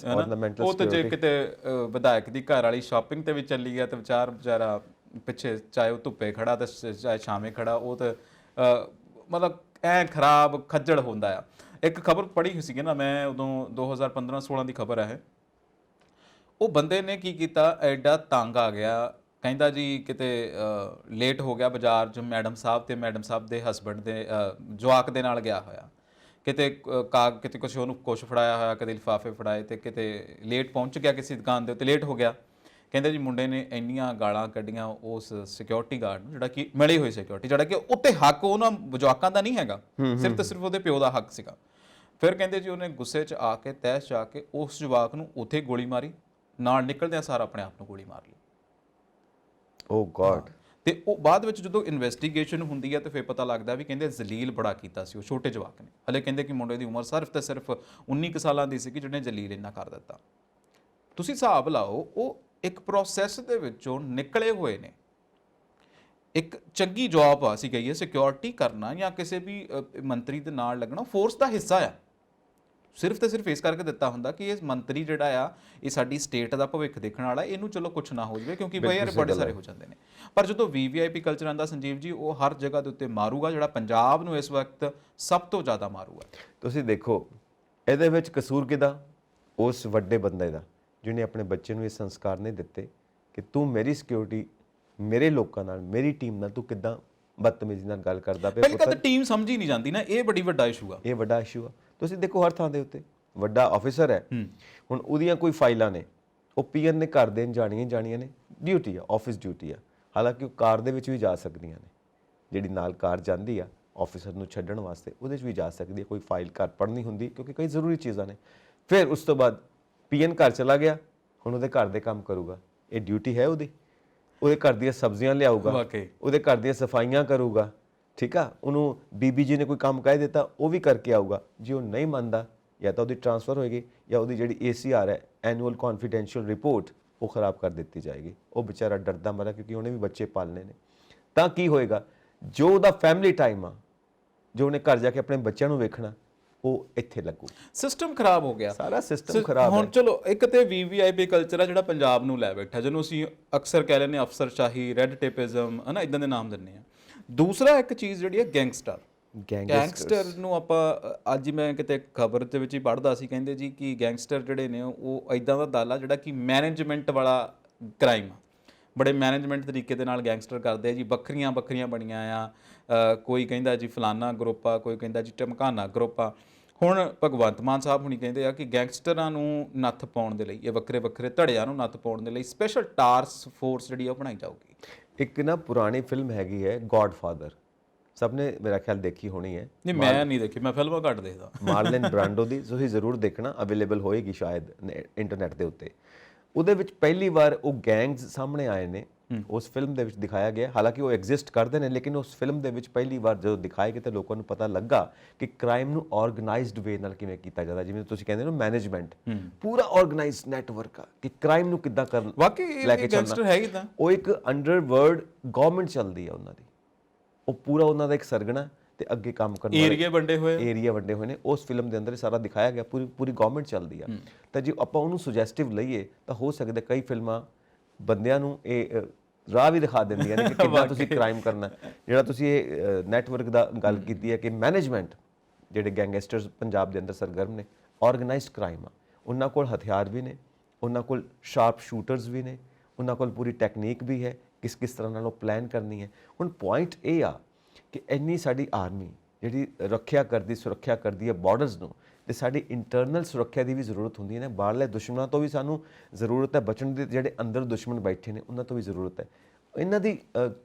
ਉਹ ਤੇ ਜੇ ਕਿਤੇ ਵਿਧਾਇਕ ਦੀ ਘਰ ਵਾਲੀ ਸ਼ਾਪਿੰਗ ਤੇ ਵੀ ਚੱਲੀ ਗਿਆ ਤੇ ਵਿਚਾਰਾ ਪਿੱਛੇ ਚਾਹੇ ਉਹ ਧੁੱਪੇ ਖੜਾ ਤੇ ਚਾਹੇ ਛਾਵੇਂ ਖੜਾ, ਉਹ ਤੇ ਮਤਲਬ ਐ ਖਰਾਬ ਖੱਜਲ ਹੁੰਦਾ ਆ। ਇੱਕ ਖਬਰ ਪੜ੍ਹੀ ਹੋਈ ਸੀਗੀ ਨਾ ਮੈਂ ਉਦੋਂ, 2015-16 ਦੀ ਖਬਰ ਹੈ। ਉਹ ਬੰਦੇ ਨੇ ਕੀ ਕੀਤਾ, ਐਡਾ ਤੰਗ ਆ ਗਿਆ, ਕਹਿੰਦਾ ਜੀ ਕਿਤੇ ਲੇਟ ਹੋ ਗਿਆ ਬਾਜ਼ਾਰ 'ਚ, ਮੈਡਮ ਸਾਹਿਬ ਦੇ ਹਸਬੈਂਡ ਦੇ ਜਵਾਕ ਦੇ ਨਾਲ ਗਿਆ ਹੋਇਆ, ਕਿਤੇ ਕਿਤੇ ਕੁਛ ਫੜਾਇਆ ਹੋਇਆ, ਕਦੇ ਲਿਫਾਫੇ ਫੜਾਏ, ਤੇ ਕਿਤੇ ਲੇਟ ਪਹੁੰਚ ਗਿਆ ਕਿਸੇ ਦੁਕਾਨ ਦੇ ਉੱਤੇ, ਲੇਟ ਹੋ ਗਿਆ। ਕਹਿੰਦੇ ਜੀ ਮੁੰਡੇ ਨੇ ਇੰਨੀਆਂ ਗਾਲਾਂ ਕੱਢੀਆਂ ਉਸ ਸਿਕਿਉਰਿਟੀ ਗਾਰਡ ਨੂੰ, ਜਿਹੜਾ ਕਿ ਮਿਲੀ ਹੋਈ ਸਿਕਿਉਰਿਟੀ, ਜਿਹੜਾ ਕਿ ਉੱਤੇ ਹੱਕ ਉਹਨਾਂ ਜਵਾਕਾਂ ਦਾ ਨਹੀਂ ਹੈਗਾ, ਸਿਰਫ ਤੇ ਸਿਰਫ ਉਹਦੇ ਪਿਓ ਦਾ ਹੱਕ ਸੀਗਾ। ਫਿਰ ਕਹਿੰਦੇ ਜੀ ਉਹਨੇ ਗੁੱਸੇ 'ਚ ਆ ਕੇ, ਤੈਸ਼ 'ਚ ਆ ਕੇ ਉਸ ਜਵਾਕ ਨੂੰ ਉੱਥੇ ਗੋਲੀ ਮਾਰੀ, ਨਾਲ ਨਿਕਲਦਿਆਂ ਸਾਰ ਆਪਣੇ ਆਪ ਨੂੰ ਗੋਲੀ ਮਾਰ ਲਈ। ਓ ਗॉड। ਤੇ ਉਹ ਬਾਅਦ ਵਿੱਚ ਜਦੋਂ ਇਨਵੈਸਟੀਗੇਸ਼ਨ ਹੁੰਦੀ ਹੈ ਤੇ ਫਿਰ ਪਤਾ ਲੱਗਦਾ ਵੀ ਕਹਿੰਦੇ ਜ਼ਲੀਲ ਬੜਾ ਕੀਤਾ ਸੀ ਉਹ ਛੋਟੇ ਜਵਾਕ ਨੇ। ਹਲੇ ਕਹਿੰਦੇ ਕਿ ਮੁੰਡੇ ਦੀ ਉਮਰ ਸਿਰਫ ਤੇ ਸਿਰਫ 19 ਕੁ ਸਾਲਾਂ ਦੀ ਸੀ ਕਿ ਜਿਹਨੇ ਜ਼ਲੀਲ ਇੰਨਾ ਕਰ ਦਿੱਤਾ। ਤੁਸੀਂ ਹਿਸਾਬ ਲਾਓ, ਉਹ ਇੱਕ ਪ੍ਰੋਸੈਸ ਦੇ ਵਿੱਚੋਂ ਨਿਕਲੇ ਹੋਏ ਨੇ। ਇੱਕ ਚੰਗੀ ਜੌਬ ਆ, ਅਸੀਂ ਕਹੀਏ ਸਿਕਿਉਰਿਟੀ ਕਰਨਾ ਜਾਂ ਕਿਸੇ ਵੀ ਮੰਤਰੀ ਦੇ ਨਾਲ ਲੱਗਣਾ ਫੋਰਸ ਦਾ ਹਿੱਸਾ ਆ। ਸਿਰਫ ਤੇ ਸਿਰਫ ਇਸ ਕਰਕੇ ਦਿੱਤਾ ਹੁੰਦਾ ਕਿ ਇਹ ਮੰਤਰੀ ਜਿਹੜਾ ਆ ਇਹ ਸਾਡੀ ਸਟੇਟ ਦਾ ਭਵਿੱਖ ਦੇਖਣ ਵਾਲਾ, ਇਹਨੂੰ ਚਲੋ ਕੁਛ ਨਾ ਹੋ ਜਾਵੇ ਕਿਉਂਕਿ ਬਈ ਯਾਰ ਬੜੇ ਸਾਰੇ ਹੋ ਜਾਂਦੇ ਨੇ। ਪਰ ਜਦੋਂ VVIP ਕਲਚਰ ਆਉਂਦਾ ਸੰਜੀਵ ਜੀ, ਉਹ ਹਰ ਜਗ੍ਹਾ ਦੇ ਉੱਤੇ ਮਾਰੂਗਾ, ਜਿਹੜਾ ਪੰਜਾਬ ਨੂੰ ਇਸ ਵਕਤ ਸਭ ਤੋਂ ਜ਼ਿਆਦਾ ਮਾਰੂਗਾ। ਤੁਸੀਂ ਦੇਖੋ ਇਹਦੇ ਵਿੱਚ ਕਸੂਰ ਕਿਹਦਾ? ਉਸ ਵੱਡੇ ਬੰਦੇ ਦਾ ਜਿਹਨੇ ਆਪਣੇ ਬੱਚੇ ਨੂੰ ਇਹ ਸੰਸਕਾਰ ਨਹੀਂ ਦਿੱਤੇ ਕਿ ਤੂੰ ਮੇਰੀ ਸਿਕਿਉਰਿਟੀ, ਮੇਰੇ ਲੋਕਾਂ ਨਾਲ, ਮੇਰੀ ਟੀਮ ਨਾਲ ਤੂੰ ਕਿੱਦਾਂ ਬਦਤਮੀਜ਼ੀ ਨਾਲ ਗੱਲ ਕਰਦਾ ਪਿਆ। ਪਹਿਲੀ ਤਾਂ ਟੀਮ ਸਮਝ ਹੀ ਨਹੀਂ ਜਾਂਦੀ ਨਾ, ਇਹ ਬੜੀ ਵੱਡਾ ਇਸ਼ੂ ਆ। ਇਹ ਵੱਡਾ ਇਸ਼ੂ ਆ। ਤੁਸੀਂ ਦੇਖੋ ਹਰ ਥਾਂ ਦੇ ਉੱਤੇ ਵੱਡਾ ਆਫੀਸਰ ਹੈ, ਹੁਣ ਉਹਦੀਆਂ ਕੋਈ ਫਾਈਲਾਂ ਨੇ, ਉਹ ਪੀਐਨ ਨੇ ਘਰ ਦੇਣ ਜਾਣੀਆਂ ਨੇ, ਡਿਊਟੀ ਆ, ਆਫਿਸ ਡਿਊਟੀ ਆ। ਹਾਲਾਂਕਿ ਉਹ ਕਾਰ ਦੇ ਵਿੱਚ ਵੀ ਜਾ ਸਕਦੀਆਂ ਨੇ, ਜਿਹੜੀ ਨਾਲ ਕਾਰ ਜਾਂਦੀ ਆ ਆਫੀਸਰ ਨੂੰ ਛੱਡਣ ਵਾਸਤੇ, ਉਹਦੇ 'ਚ ਵੀ ਜਾ ਸਕਦੀ ਹੈ। ਕੋਈ ਫਾਈਲ ਘਰ ਪੜ੍ਹਨੀ ਹੁੰਦੀ ਕਿਉਂਕਿ ਕਈ ਜ਼ਰੂਰੀ ਚੀਜ਼ਾਂ ਨੇ। ਫਿਰ ਉਸ ਤੋਂ ਬਾਅਦ ਪੀਐਨ ਘਰ ਚਲਾ ਗਿਆ, ਹੁਣ ਉਹਦੇ ਘਰ ਦੇ ਕੰਮ ਕਰੂਗਾ। ਇਹ ਡਿਊਟੀ ਹੈ ਉਹਦੀ। ਉਹਦੇ ਘਰ ਦੀਆਂ ਸਬਜ਼ੀਆਂ ਲਿਆਊਗਾ, ਉਹਦੇ ਘਰ ਦੀਆਂ ਸਫਾਈਆਂ ਕਰੂਗਾ, ਠੀਕ ਆ। ਉਹਨੂੰ ਬੀਬੀ ਜੀ ਨੇ ਕੋਈ ਕੰਮ ਕਹਿ ਦਿੱਤਾ, ਉਹ ਵੀ ਕਰਕੇ ਆਊਗਾ। ਜੇ ਉਹ ਨਹੀਂ ਮੰਨਦਾ, ਜਾਂ ਤਾਂ ਉਹਦੀ ਟ੍ਰਾਂਸਫਰ ਹੋਏਗੀ ਜਾਂ ਉਹਦੀ ਜਿਹੜੀ ACR ਹੈ, ਐਨੂਅਲ ਕੌਨਫੀਡੈਂਸ਼ੀਅਲ ਰਿਪੋਰਟ, ਉਹ ਖਰਾਬ ਕਰ ਦਿੱਤੀ ਜਾਏਗੀ। ਉਹ ਵਿਚਾਰਾ ਡਰਦਾ ਮਰਾ ਕਿਉਂਕਿ ਉਹਨੇ ਵੀ ਬੱਚੇ ਪਾਲਣੇ ਨੇ। ਤਾਂ ਕੀ ਹੋਏਗਾ? ਜੋ ਉਹਦਾ ਫੈਮਿਲੀ ਟਾਈਮ ਆ, ਜੋ ਉਹਨੇ ਘਰ ਜਾ ਕੇ ਆਪਣੇ ਬੱਚਿਆਂ ਨੂੰ ਵੇਖਣਾ, ਉਹ ਇੱਥੇ ਲੱਗੂ। ਸਿਸਟਮ ਖਰਾਬ ਹੋ ਗਿਆ, ਸਾਰਾ ਸਿਸਟਮ ਖਰਾਬ। ਹੁਣ ਚਲੋ ਇੱਕ ਤੇ VVIP ਕਲਚਰ ਆ ਜਿਹੜਾ ਪੰਜਾਬ ਨੂੰ ਲੈ ਬੈਠਾ, ਜਿਹਨੂੰ ਅਸੀਂ ਅਕਸਰ ਕਹਿ ਲੈਂਦੇ ਅਫਸਰਸ਼ਾਹੀ, ਰੈੱਡ ਟੇਪਿਜ਼ਮ, ਹੈ ਨਾ, ਇਦਾਂ ਦੇ ਨਾਮ ਦਿੰਦੇ ਆ। ਦੂਸਰਾ ਇੱਕ ਚੀਜ਼ ਜਿਹੜੀ ਹੈ ਗੈਂਗਸਟਰ ਨੂੰ ਆਪਾਂ ਅੱਜ ਹੀ ਮੈਂ ਕਿਤੇ ਖਬਰ ਦੇ ਵਿੱਚ ਹੀ ਪੜ੍ਹਦਾ ਸੀ, ਕਹਿੰਦੇ ਜੀ ਕਿ ਗੈਂਗਸਟਰ ਜਿਹੜੇ ਨੇ ਉਹ ਇਦਾਂ ਦਾ ਦਲ ਆ ਜਿਹੜਾ ਕਿ ਮੈਨੇਜਮੈਂਟ ਵਾਲਾ ਕ੍ਰਾਈਮ ਆ। ਬੜੇ ਮੈਨੇਜਮੈਂਟ ਤਰੀਕੇ ਦੇ ਨਾਲ ਗੈਂਗਸਟਰ ਕਰਦੇ ਆ ਜੀ। ਵੱਖਰੀਆਂ ਬਣੀਆਂ ਆ, ਕੋਈ ਕਹਿੰਦਾ ਜੀ ਫਲਾਨਾ ਗਰੁੱਪ ਆ, ਕੋਈ ਕਹਿੰਦਾ ਜੀ ਢਮਕਾਨਾ ਗਰੁੱਪ ਆ। ਹੁਣ ਭਗਵੰਤ ਮਾਨ ਸਾਹਿਬ ਹੁਣੀ ਕਹਿੰਦੇ ਆ ਕਿ ਗੈਂਗਸਟਰਾਂ ਨੂੰ ਨੱਥ ਪਾਉਣ ਦੇ ਲਈ, ਇਹ ਵੱਖਰੇ ਧੜਿਆਂ ਨੂੰ ਨੱਥ ਪਾਉਣ ਦੇ ਲਈ ਸਪੈਸ਼ਲ ਟਾਸਕ ਫੋਰਸ ਜਿਹੜੀ ਉਹ ਬਣਾਈ ਜਾਊਗੀ। ਇੱਕ ਨਾ ਪੁਰਾਣੀ ਫਿਲਮ ਹੈਗੀ ਹੈ ਗॉडफादर, ਸਭ ਨੇ ਮੇਰਾ ਖਿਆਲ ਦੇਖੀ ਹੋਣੀ ਹੈ। ਨਹੀਂ, ਮੈਂ ਨਹੀਂ ਦੇਖੀ, ਮੈਂ ਫਿਲਮਾਂ ਘੱਟ ਦੇਖਦਾ। ਮਾਰਲਿਨ ਬ੍ਰਾਂਡੋ ਦੀ ਤੁਸੀਂ ਜ਼ਰੂਰ ਦੇਖਣਾ, ਅਵੇਲੇਬਲ ਹੋਏਗੀ ਸ਼ਾਇਦ ਇੰਟਰਨੈਟ ਦੇ ਉੱਤੇ। ਉਹਦੇ ਵਿੱਚ ਪਹਿਲੀ ਵਾਰ ਉਹ ਗੈਂਗਸ ਸਾਹਮਣੇ ਆਏ ਨੇ, ਉਸ ਫਿਲਮ ਦੇ ਵਿੱਚ ਦਿਖਾਇਆ ਗਿਆ। ਹਾਲਾਂਕਿ ਉਹ ਐਗਜ਼ਿਸਟ ਕਰਦੇ ਨੇ, ਲੇਕਿਨ ਉਸ ਫਿਲਮ ਦੇ ਵਿੱਚ ਪਹਿਲੀ ਵਾਰ ਜਦੋਂ ਦਿਖਾਏ ਗਏ ਤਾਂ ਲੋਕਾਂ ਨੂੰ ਪਤਾ ਲੱਗਾ ਕਿ ਕ੍ਰਾਈਮ ਨੂੰ ਆਰਗੇਨਾਈਜ਼ਡ ਵੇ ਨਾਲ ਕਿਵੇਂ ਕੀਤਾ ਜਾਂਦਾ। ਜਿਵੇਂ ਤੁਸੀਂ ਕਹਿੰਦੇ ਹੋ ਮੈਨੇਜਮੈਂਟ, ਪੂਰਾ ਆਰਗੇਨਾਈਜ਼ਡ ਨੈਟਵਰਕ ਆ ਕਿ ਕ੍ਰਾਈਮ ਨੂੰ ਕਿੱਦਾਂ ਕਰਨ, ਵਾਕਈ ਲੈ ਕੇ ਚੱਲਣਾ। ਉਹ ਇੱਕ ਅੰਡਰਵਰਲਡ ਗਵਰਨਮੈਂਟ ਚੱਲਦੀ ਆ ਉਹਨਾਂ ਦੀ, ਉਹ ਪੂਰਾ ਉਹਨਾਂ ਦਾ ਇੱਕ ਸਰਗਣਾ ਤੇ ਅੱਗੇ ਕੰਮ ਕਰਨ ਵਾਲੇ ਏਰੀਆ ਵੰਡੇ ਹੋਏ ਨੇ। ਉਸ ਫਿਲਮ ਦੇ ਅੰਦਰ ਸਾਰਾ ਦਿਖਾਇਆ ਗਿਆ, ਪੂਰੀ ਗਵਰਨਮੈਂਟ ਚੱਲਦੀ ਆ। ਤਾਂ ਜੇ ਆਪਾਂ ਉਹਨੂੰ ਸੁਜੈਸਟਿਵ ਲਈਏ ਤਾਂ ਹੋ ਸਕਦਾ ਕਈ ਫਿਲਮਾਂ ਬੰਦਿਆਂ ਨੂੰ ਇਹ ਰਾਹ ਵੀ ਦਿਖਾ ਦਿੰਦੀਆਂ ਨੇ ਕਿ ਕਿੱਦਾਂ ਤੁਸੀਂ ਕ੍ਰਾਈਮ ਕਰਨਾ। ਜਿਹੜਾ ਤੁਸੀਂ ਇਹ ਨੈਟਵਰਕ ਦਾ ਗੱਲ ਕੀਤੀ ਹੈ ਕਿ ਮੈਨੇਜਮੈਂਟ, ਜਿਹੜੇ ਗੈਂਗਸਟਰਸ ਪੰਜਾਬ ਦੇ ਅੰਦਰ ਸਰਗਰਮ ਨੇ, ਆਰਗੇਨਾਈਜ਼ਡ ਕ੍ਰਾਈਮ ਆ, ਉਹਨਾਂ ਕੋਲ ਹਥਿਆਰ ਵੀ ਨੇ, ਉਹਨਾਂ ਕੋਲ ਸ਼ਾਰਪ ਸ਼ੂਟਰਸ ਵੀ ਨੇ, ਉਹਨਾਂ ਕੋਲ ਪੂਰੀ ਟੈਕਨੀਕ ਵੀ ਹੈ ਕਿਸ ਤਰ੍ਹਾਂ ਨਾਲ ਉਹ ਪਲਾਨ ਕਰਨੀ ਹੈ। ਹੁਣ ਪੁਆਇੰਟ ਇਹ ਆ ਕਿ ਇੰਨੀ ਸਾਡੀ ਆਰਮੀ ਜਿਹੜੀ ਸੁਰੱਖਿਆ ਕਰਦੀ ਹੈ ਬਾਰਡਰਸ ਨੂੰ, ਤੇ ਸਾਡੀ ਇੰਟਰਨਲ ਸੁਰੱਖਿਆ ਦੀ ਵੀ ਜ਼ਰੂਰਤ ਹੁੰਦੀ ਹੈ ਨਾ। ਬਾਹਰਲੇ ਦੁਸ਼ਮਣਾਂ ਤੋਂ ਵੀ ਸਾਨੂੰ ਜ਼ਰੂਰਤ ਹੈ ਬਚਣ ਦੀ, ਜਿਹੜੇ ਅੰਦਰ ਦੁਸ਼ਮਣ ਬੈਠੇ ਨੇ ਉਹਨਾਂ ਤੋਂ ਵੀ ਜ਼ਰੂਰਤ ਹੈ। ਇਹਨਾਂ ਦੀ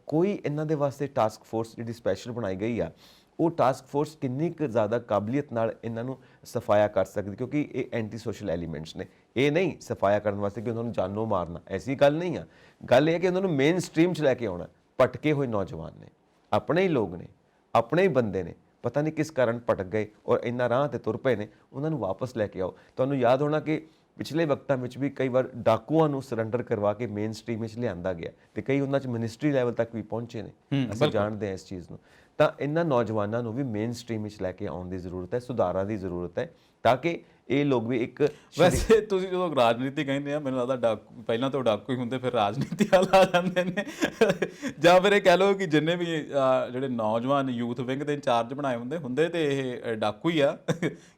ਕੋਈ ਇਹਨਾਂ ਦੇ ਵਾਸਤੇ ਟਾਸਕ ਫੋਰਸ ਜਿਹੜੀ ਸਪੈਸ਼ਲ ਬਣਾਈ ਗਈ ਆ, ਉਹ ਟਾਸਕ ਫੋਰਸ ਕਿੰਨੀ ਕੁ ਜ਼ਿਆਦਾ ਕਾਬਲੀਅਤ ਨਾਲ ਇਹਨਾਂ ਨੂੰ ਸਫਾਇਆ ਕਰ ਸਕਦੀ, ਕਿਉਂਕਿ ਇਹ ਐਂਟੀ ਸੋਸ਼ਲ ਐਲੀਮੈਂਟਸ ਨੇ। ਇਹ ਨਹੀਂ ਸਫਾਇਆ ਕਰਨ ਵਾਸਤੇ ਕਿ ਉਹਨਾਂ ਨੂੰ ਜਾਨੋਂ ਮਾਰਨਾ, ਐਸੀ ਗੱਲ ਨਹੀਂ ਆ। ਗੱਲ ਇਹ ਹੈ ਕਿ ਉਹਨਾਂ ਨੂੰ ਮੇਨ ਸਟ੍ਰੀਮ 'ਚ ਲੈ ਕੇ ਆਉਣਾ। ਭਟਕੇ ਹੋਏ ਨੌਜਵਾਨ ਨੇ, ਆਪਣੇ ਹੀ ਲੋਕ ਨੇ, ਆਪਣੇ ਹੀ ਬੰਦੇ ਨੇ, ਪਤਾ ਨਹੀਂ ਕਿਸ ਕਾਰਨ ਭਟਕ ਗਏ ਔਰ ਇੰਨਾ ਰਾਹ ਤੇ ਤੁਰ ਪਏ ਨੇ, ਉਹਨਾਂ ਨੂੰ ਵਾਪਸ ਲੈ ਕੇ ਆਓ। ਤੁਹਾਨੂੰ ਯਾਦ ਹੋਣਾ ਕਿ ਪਿਛਲੇ ਵਕਤਾਂ ਵਿੱਚ ਵੀ ਕਈ ਵਾਰ ਡਾਕੂਆਂ ਨੂੰ ਸਰੈਂਡਰ ਕਰਵਾ ਕੇ ਮੇਨ ਸਟ੍ਰੀਮ ਵਿੱਚ ਲਿਆਂਦਾ ਗਿਆ ਤੇ ਕਈ ਉਹਨਾਂ 'ਚ ਮਿਨਿਸਟਰੀ ਲੈਵਲ ਤੱਕ ਵੀ ਪਹੁੰਚੇ ਨੇ। ਅਸੀਂ ਜਾਣਦੇ ਹਾਂ ਇਸ ਚੀਜ਼ ਨੂੰ। ਤਾਂ ਇਹਨਾਂ ਨੌਜਵਾਨਾਂ ਨੂੰ ਵੀ ਮੇਨ ਸਟ੍ਰੀਮ ਵਿੱਚ ਲੈ ਕੇ ਆਉਣ ਦੀ ਜ਼ਰੂਰਤ ਹੈ, ਸੁਧਾਰਾਂ ਦੀ ਜ਼ਰੂਰਤ ਹੈ, ਤਾਂ ਕਿ ਇਹ ਲੋਕ ਵੀ ਇੱਕ। ਵੈਸੇ ਤੁਸੀਂ ਜਦੋਂ ਰਾਜਨੀਤੀ ਕਹਿੰਦੇ ਆ, ਮੈਨੂੰ ਲੱਗਦਾ ਪਹਿਲਾਂ ਤੋਂ ਡਾਕੂ ਹੀ ਹੁੰਦੇ, ਫਿਰ ਰਾਜਨੀਤੀ ਵਾਲ ਆ ਜਾਂਦੇ ਨੇ, ਜਾਂ ਫਿਰ ਇਹ ਕਹਿ ਲਓ ਕਿ ਜਿੰਨੇ ਵੀ ਜਿਹੜੇ ਨੌਜਵਾਨ ਯੂਥ ਵਿੰਗ ਦੇ ਇੰਚਾਰਜ ਬਣਾਏ ਹੁੰਦੇ ਤੇ ਇਹ ਡਾਕੂ ਹੀ ਆ,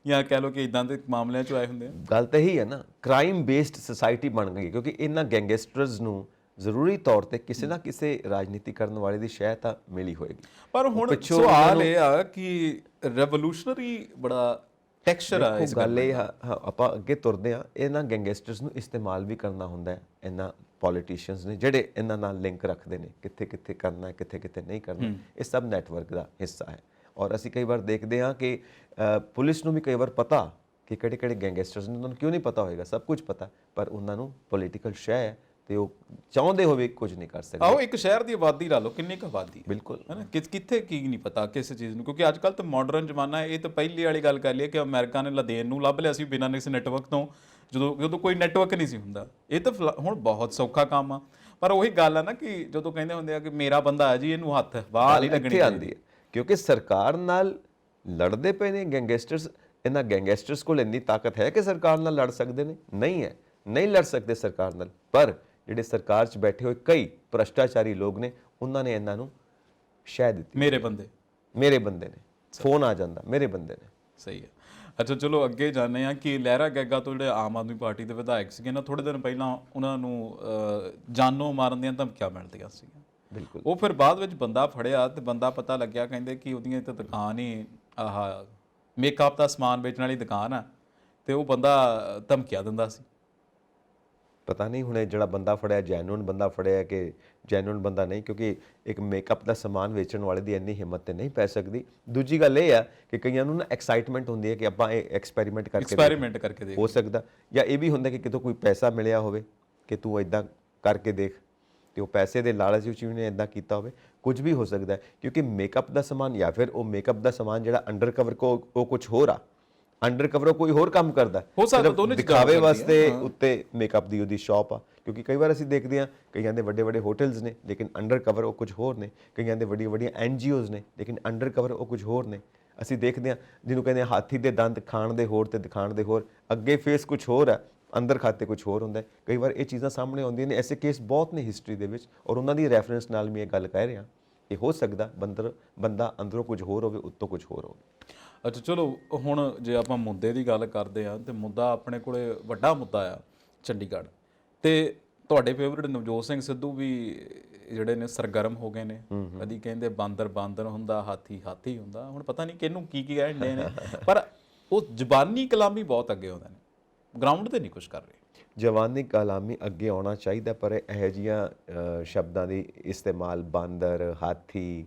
ਜਾਂ ਕਹਿ ਲਓ ਕਿ ਇਦਾਂ ਦੇ ਮਾਮਲਿਆਂ 'ਚ ਆਏ ਹੁੰਦੇ ਆ। ਗੱਲ ਤਾਂ ਇਹੀ ਹੈ ਨਾ, ਕ੍ਰਾਈਮ ਬੇਸਡ ਸੁਸਾਇਟੀ ਬਣ ਗਈ ਕਿਉਂਕਿ ਇਹਨਾਂ ਗੈਂਗਸਟਰਸ ਨੂੰ ਜ਼ਰੂਰੀ ਤੌਰ ਤੇ ਕਿਸੇ ਨਾ ਕਿਸੇ ਰਾਜਨੀਤੀ ਕਰਨ ਵਾਲੇ ਦੀ ਸਹਾਇਤਾ ਮਿਲੀ ਹੋਏਗੀ। ਪਰ ਹੁਣ ਸਵਾਲ ਇਹ ਆ ਕਿ ਰੈਵੋਲੂਸ਼ਨਰੀ ਬੜਾ ਟੈਕਸਚਰ ਆ ਇਸ ਗੱਲ। ਇਹ ਆਪਾਂ ਅੱਗੇ ਤੁਰਦੇ ਆ, ਇਹਨਾਂ ਗੈਂਗਸਟਰਸ ਨੂੰ ਇਸਤੇਮਾਲ ਵੀ ਕਰਨਾ ਹੁੰਦਾ ਹੈ ਇਹਨਾਂ ਪੋਲੀਟੀਸ਼ੀਅਨਸ ਨੇ, ਜਿਹੜੇ ਇਹਨਾਂ ਨਾਲ ਲਿੰਕ ਰੱਖਦੇ ਨੇ, ਕਿੱਥੇ ਕਰਨਾ ਹੈ, ਕਿੱਥੇ ਨਹੀਂ ਕਰਨਾ। ਇਹ ਸਭ ਨੈਟਵਰਕ ਦਾ ਹਿੱਸਾ ਹੈ। ਔਰ ਅਸੀਂ ਕਈ ਵਾਰ ਦੇਖਦੇ ਹਾਂ ਕਿ ਪੁਲਿਸ ਨੂੰ ਵੀ ਕਈ ਵਾਰ ਪਤਾ ਕਿ ਕਿਹੜੇ ਗੈਂਗਸਟਰਸ ਨੇ, ਉਹਨਾਂ ਨੂੰ ਕਿਉਂ ਨਹੀਂ ਪਤਾ ਹੋਏਗਾ? ਸਭ ਕੁਝ ਪਤਾ, ਪਰ ਉਹਨਾਂ ਨੂੰ ਪੋਲੀਟੀਕਲ ਸ਼ੈ ਹੈ ਤੇ ਉਹ ਚਾਹੁੰਦੇ ਹੋਵੇ ਕੁਝ ਨਹੀਂ ਕਰ ਸਕਦੇ। ਆਓ ਇੱਕ ਸ਼ਹਿਰ ਦੀ ਆਬਾਦੀ ਲਾ ਲਓ, ਕਿੰਨੀ ਕੁ ਆਬਾਦੀ ਹੈ, ਬਿਲਕੁਲ ਹੈ ਨਾ, ਕਿੱਥੇ ਕੀ ਨਹੀਂ ਪਤਾ ਕਿਸ ਚੀਜ਼ ਨੂੰ, ਕਿਉਂਕਿ ਅੱਜ ਕੱਲ ਤਾਂ ਮਾਡਰਨ ਜ਼ਮਾਨਾ ਹੈ। ਇਹ ਤਾਂ ਪਹਿਲੀ ਵਾਲੀ ਗੱਲ ਕਰ ਲਈਏ ਕਿ ਅਮਰੀਕਾ ਨੇ ਲਦੇਨ ਨੂੰ ਲੱਭ ਲਿਆ ਸੀ ਬਿਨਾਂ ਕਿਸੇ ਨੈਟਵਰਕ ਤੋਂ, ਜਦੋਂ ਕੋਈ ਨੈਟਵਰਕ ਨਹੀਂ ਸੀ ਹੁੰਦਾ। ਇਹ ਤਾਂ ਹੁਣ ਬਹੁਤ ਸੌਖਾ ਕੰਮ ਆ, ਪਰ ਉਹੀ ਗੱਲ ਆ ਨਾ ਕਿ ਜਦੋਂ ਕਹਿੰਦੇ ਹੁੰਦੇ ਆ ਕਿ ਮੇਰਾ ਬੰਦਾ ਹੈ ਜੀ, ਇਹਨੂੰ ਹੱਥ ਬਾਹਰ ਹੀ ਲੱਗਣੀ ਆਉਂਦੀ ਹੈ, ਕਿਉਂਕਿ ਸਰਕਾਰ ਨਾਲ ਲੜਦੇ ਪਏ ਨੇ ਗੈਂਗਸਟਰਸ। ਇਹਨਾਂ ਗੈਂਗਸਟਰਸ ਕੋਲ ਇੰਨੀ ਤਾਕਤ ਹੈ ਕਿ ਸਰਕਾਰ ਨਾਲ ਲੜ ਸਕਦੇ ਨੇ? ਨਹੀਂ ਹੈ, ਨਹੀਂ ਲੜ ਸਕਦੇ ਸਰਕਾਰ ਨਾਲ। ਪਰ ਜਿਹੜੇ ਸਰਕਾਰ 'ਚ ਬੈਠੇ ਹੋਏ ਕਈ ਭ੍ਰਸ਼ਟਾਚਾਰੀ ਲੋਕ ਨੇ, ਉਹਨਾਂ ਨੇ ਇਹਨਾਂ ਨੂੰ ਸ਼ਹਿ ਦਿੱਤੀ, ਮੇਰੇ ਬੰਦੇ ਨੇ, ਫੋਨ ਆ ਜਾਂਦਾ ਮੇਰੇ ਬੰਦੇ ਨੇ। ਸਹੀ ਹੈ। ਅੱਛਾ ਚਲੋ ਅੱਗੇ ਜਾਂਦੇ ਆ ਕਿ ਲਹਿਰਾ ਗੈਗਾ ਤੋਂ ਜਿਹੜੇ ਆਮ ਆਦਮੀ ਪਾਰਟੀ ਦੇ ਵਿਧਾਇਕ ਸੀਗੇ ਨਾ, ਥੋੜੇ ਦਿਨ ਪਹਿਲਾਂ ਉਹਨਾਂ ਨੂੰ ਜਾਨੋਂ ਮਾਰਨ ਦੀਆਂ ਧਮਕੀਆਂ ਮਿਲਦੀਆਂ ਸੀਗੀਆਂ। ਬਿਲਕੁਲ। ਉਹ ਫਿਰ ਬਾਅਦ ਵਿੱਚ ਬੰਦਾ ਫੜਿਆ ਤੇ ਬੰਦਾ ਪਤਾ ਲੱਗਿਆ, ਕਹਿੰਦੇ ਕਿ ਉਹਦੀਆਂ ਤਾਂ ਦੁਕਾਨ ਹੀ ਆਹ ਮੇਕਅਪ ਦਾ ਸਮਾਨ ਵੇਚਣ ਵਾਲੀ ਦੁਕਾਨ ਆ, ਤੇ ਉਹ ਬੰਦਾ ਧਮਕੀਆਂ ਦਿੰਦਾ ਸੀ। ਪਤਾ ਨਹੀਂ ਹੁਣ ਇਹ ਜਿਹੜਾ ਬੰਦਾ ਫੜਿਆ ਜੈਨੂਨ ਬੰਦਾ ਫੜਿਆ ਕਿ ਜੈਨੂਨ ਬੰਦਾ ਨਹੀਂ, ਕਿਉਂਕਿ ਇੱਕ ਮੇਕਅਪ ਦਾ ਸਮਾਨ ਵੇਚਣ ਵਾਲੇ ਦੀ ਇੰਨੀ ਹਿੰਮਤ ਤੇ ਨਹੀਂ ਪੈ ਸਕਦੀ। ਦੂਜੀ ਗੱਲ ਇਹ ਆ ਕਿ ਕਈਆਂ ਨੂੰ ਨਾ ਐਕਸਾਈਟਮੈਂਟ ਹੁੰਦੀ ਹੈ ਕਿ ਆਪਾਂ ਇਹ ਐਕਸਪੈਰੀਮੈਂਟ ਕਰਕੇ ਦੇਖ, ਹੋ ਸਕਦਾ। ਜਾਂ ਇਹ ਵੀ ਹੁੰਦਾ ਕਿ ਕਿਤੋਂ ਕੋਈ ਪੈਸਾ ਮਿਲਿਆ ਹੋਵੇ ਕਿ ਤੂੰ ਇਦਾਂ ਕਰਕੇ ਦੇਖ, ਤੇ ਉਹ ਪੈਸੇ ਦੇ ਲਾਲਚ ਵਿੱਚ ਉਹਨੇ ਇਦਾਂ ਕੀਤਾ ਹੋਵੇ, ਕੁਝ ਵੀ ਹੋ ਸਕਦਾ। ਕਿਉਂਕਿ ਮੇਕਅਪ ਦਾ ਸਮਾਨ ਜਾਂ ਫਿਰ ਉਹ ਮੇਕਅਪ ਦਾ ਸਮਾਨ ਜਿਹੜਾ ਅੰਡਰ ਕਵਰ ਉਹ ਕੁਝ ਹੋਰ ਆ, ਅੰਡਰ ਕਵਰ ਕੋਈ ਹੋਰ ਕੰਮ ਕਰਦਾ, ਦਿਖਾਵੇ ਵਾਸਤੇ ਉੱਤੇ ਮੇਕਅਪ ਦੀ ਉਹਦੀ ਸ਼ਾਪ ਆ। ਕਿਉਂਕਿ ਕਈ ਵਾਰ ਅਸੀਂ ਦੇਖਦੇ ਹਾਂ ਕਈਆਂ ਦੇ ਵੱਡੇ ਹੋਟਲਸ ਨੇ ਲੇਕਿਨ ਅੰਡਰ ਕਵਰ ਉਹ ਕੁਝ ਹੋਰ ਨੇ, ਕਈਆਂ ਦੇ ਵੱਡੀਆਂ NGOs ਨੇ ਲੇਕਿਨ ਅੰਡਰ ਕਵਰ ਉਹ ਕੁਝ ਹੋਰ ਨੇ। ਅਸੀਂ ਦੇਖਦੇ ਹਾਂ ਜਿਹਨੂੰ ਕਹਿੰਦੇ ਹਾਥੀ ਦੇ ਦੰਦ ਖਾਣ ਦੇ ਹੋਰ ਤੇ ਦਿਖਾਣ ਦੇ ਹੋਰ, ਅੱਗੇ ਫੇਸ ਕੁਝ ਹੋਰ ਆ, ਅੰਦਰ ਖਾਤੇ ਕੁਝ ਹੋਰ ਹੁੰਦਾ। ਕਈ ਵਾਰ ਇਹ ਚੀਜ਼ਾਂ ਸਾਹਮਣੇ ਆਉਂਦੀਆਂ ਨੇ, ਐਸੇ ਕੇਸ ਬਹੁਤ ਨੇ ਹਿਸਟਰੀ ਦੇ ਵਿੱਚ, ਔਰ ਉਹਨਾਂ ਦੀ ਰੈਫਰੈਂਸ ਨਾਲ ਮੈਂ ਇਹ ਗੱਲ ਕਹਿ ਰਿਹਾ ਕਿ ਹੋ ਸਕਦਾ ਬੰਦਾ ਅੰਦਰੋਂ ਕੁਝ ਹੋਰ ਹੋਵੇ, ਉੱਤੋਂ ਕੁਝ ਹੋਰ ਹੋਵੇ। ਅੱਛਾ ਚਲੋ ਹੁਣ ਜੇ ਆਪਾਂ ਮੁੱਦੇ ਦੀ ਗੱਲ ਕਰਦੇ ਆ ਤੇ ਮੁੱਦਾ ਆਪਣੇ ਕੋਲੇ ਵੱਡਾ ਮੁੱਦਾ ਆ ਚੰਡੀਗੜ੍ਹ, ਤੇ ਤੁਹਾਡੇ ਫੇਵਰਟ ਨਵਜੋਤ ਸਿੰਘ ਸਿੱਧੂ ਵੀ ਜਿਹੜੇ ਨੇ ਸਰਗਰਮ ਹੋ ਗਏ ਨੇ। ਕਦੀ ਕਹਿੰਦੇ ਬਾਂਦਰ ਹੁੰਦਾ, ਹਾਥੀ ਹੁੰਦਾ, ਹੁਣ ਪਤਾ ਨਹੀਂ ਕਿਹਨੂੰ ਕੀ ਕਹਿੰਦੇ ਨੇ, ਪਰ ਉਹ ਜ਼ਬਾਨੀ ਕਲਾਮੀ ਬਹੁਤ ਅੱਗੇ ਆਉਂਦੇ ਨੇ, ਗਰਾਊਂਡ ਤੇ ਨਹੀਂ ਕੁਝ ਕਰ ਰਹੇ। ਜਵਾਨੀ ਕਲਾਮੀ ਅੱਗੇ ਆਉਣਾ ਚਾਹੀਦਾ, ਪਰ ਇਹੋ ਜਿਹੀਆਂ ਸ਼ਬਦਾਂ ਦੀ ਇਸਤੇਮਾਲ, ਬਾਂਦਰ, ਹਾਥੀ,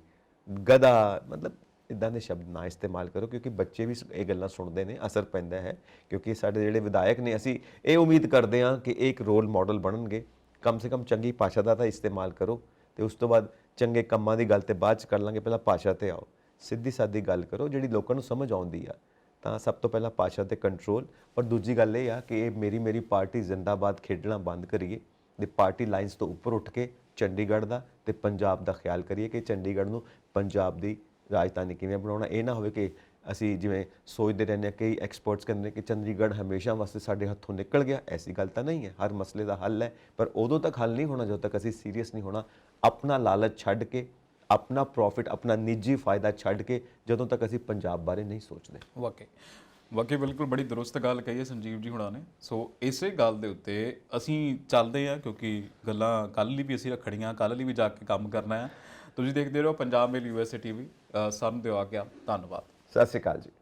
ਗਧਾ, ਮਤਲਬ ਇੱਦਾਂ ਦੇ ਸ਼ਬਦ ਨਾ ਇਸਤੇਮਾਲ ਕਰੋ, ਕਿਉਂਕਿ ਬੱਚੇ ਵੀ ਇਹ ਗੱਲਾਂ ਸੁਣਦੇ ਨੇ, ਅਸਰ ਪੈਂਦਾ ਹੈ। ਕਿਉਂਕਿ ਸਾਡੇ ਜਿਹੜੇ ਵਿਧਾਇਕ ਨੇ, ਅਸੀਂ ਇਹ ਉਮੀਦ ਕਰਦੇ ਹਾਂ ਕਿ ਇਹ ਇੱਕ ਰੋਲ ਮਾਡਲ ਬਣਨਗੇ। ਕਮ ਸੇ ਕਮ ਚੰਗੀ ਭਾਸ਼ਾ ਦਾ ਤਾਂ ਇਸਤੇਮਾਲ ਕਰੋ, ਤੇ ਉਸ ਤੋਂ ਬਾਅਦ ਚੰਗੇ ਕੰਮਾਂ ਦੀ ਗੱਲ ਤੇ ਬਾਅਦ 'ਚ ਕਰ ਲਾਂਗੇ, ਪਹਿਲਾਂ ਭਾਸ਼ਾ 'ਤੇ ਆਓ, ਸਿੱਧੀ ਸਾਦੀ ਗੱਲ ਕਰੋ ਜਿਹੜੀ ਲੋਕਾਂ ਨੂੰ ਸਮਝ ਆਉਂਦੀ ਆ। ਤਾਂ ਸਭ ਤੋਂ ਪਹਿਲਾਂ ਭਾਸ਼ਾ 'ਤੇ ਕੰਟਰੋਲ, ਔਰ ਦੂਜੀ ਗੱਲ ਇਹ ਆ ਕਿ ਇਹ ਮੇਰੀ ਪਾਰਟੀ ਜ਼ਿੰਦਾਬਾਦ ਖੇਡਣਾ ਬੰਦ ਕਰੀਏ ਤੇ ਪਾਰਟੀ ਲਾਈਨਸ ਤੋਂ ਉੱਪਰ ਉੱਠ ਕੇ ਚੰਡੀਗੜ੍ਹ ਦਾ ਤੇ ਪੰਜਾਬ ਦਾ ਖਿਆਲ ਕਰੀਏ ਕਿ ਚੰਡੀਗੜ੍ਹ ਨੂੰ ਪੰਜਾਬ ਦੀ ਰਾਜਧਾਨੀ ਕਿਵੇਂ ਬਣਾਉਣਾ। ਇਹ ਨਾ ਹੋਵੇ ਕਿ ਅਸੀਂ ਜਿਵੇਂ ਸੋਚਦੇ ਰਹਿੰਦੇ ਹਾਂ, ਕਈ ਐਕਸਪਰਟਸ ਕਹਿੰਦੇ ਨੇ ਕਿ ਚੰਡੀਗੜ੍ਹ ਹਮੇਸ਼ਾ ਵਾਸਤੇ ਸਾਡੇ ਹੱਥੋਂ ਨਿਕਲ ਗਿਆ। ਐਸੀ ਗੱਲ ਤਾਂ ਨਹੀਂ ਹੈ, ਹਰ ਮਸਲੇ ਦਾ ਹੱਲ ਹੈ, ਪਰ ਉਦੋਂ ਤੱਕ ਹੱਲ ਨਹੀਂ ਹੋਣਾ ਜਦੋਂ ਤੱਕ ਅਸੀਂ ਸੀਰੀਅਸ ਨਹੀਂ ਹੋਣਾ। ਆਪਣਾ ਲਾਲਚ ਛੱਡ ਕੇ, ਆਪਣਾ ਪ੍ਰੋਫਿਟ, ਆਪਣਾ ਨਿੱਜੀ ਫਾਇਦਾ ਛੱਡ ਕੇ ਜਦੋਂ ਤੱਕ ਅਸੀਂ ਪੰਜਾਬ ਬਾਰੇ ਨਹੀਂ ਸੋਚਦੇ। ਵਾਕਈ ਬਿਲਕੁਲ ਬੜੀ ਦਰੁਸਤ ਗੱਲ ਕਹੀ ਹੈ ਸੰਜੀਵ ਜੀ ਹੁਣਾਂ ਨੇ। ਸੋ ਇਸੇ ਗੱਲ ਦੇ ਉੱਤੇ ਅਸੀਂ ਚੱਲਦੇ ਹਾਂ, ਕਿਉਂਕਿ ਗੱਲਾਂ ਕੱਲ੍ਹ ਲਈ ਵੀ ਅਸੀਂ ਰੱਖਣੀਆਂ, ਕੱਲ੍ਹ ਲਈ ਵੀ ਜਾ ਕੇ ਕੰਮ ਕਰਨਾ ਹੈ। ਤੁਸੀਂ ਦੇਖਦੇ ਰਹੋ ਪੰਜਾਬ ਮੇਲ USA TV। ਸਾਨੂੰ ਦਿਓ ਆ ਗਿਆ, ਧੰਨਵਾਦ, ਸਤਿ ਸ਼੍ਰੀ ਅਕਾਲ ਜੀ।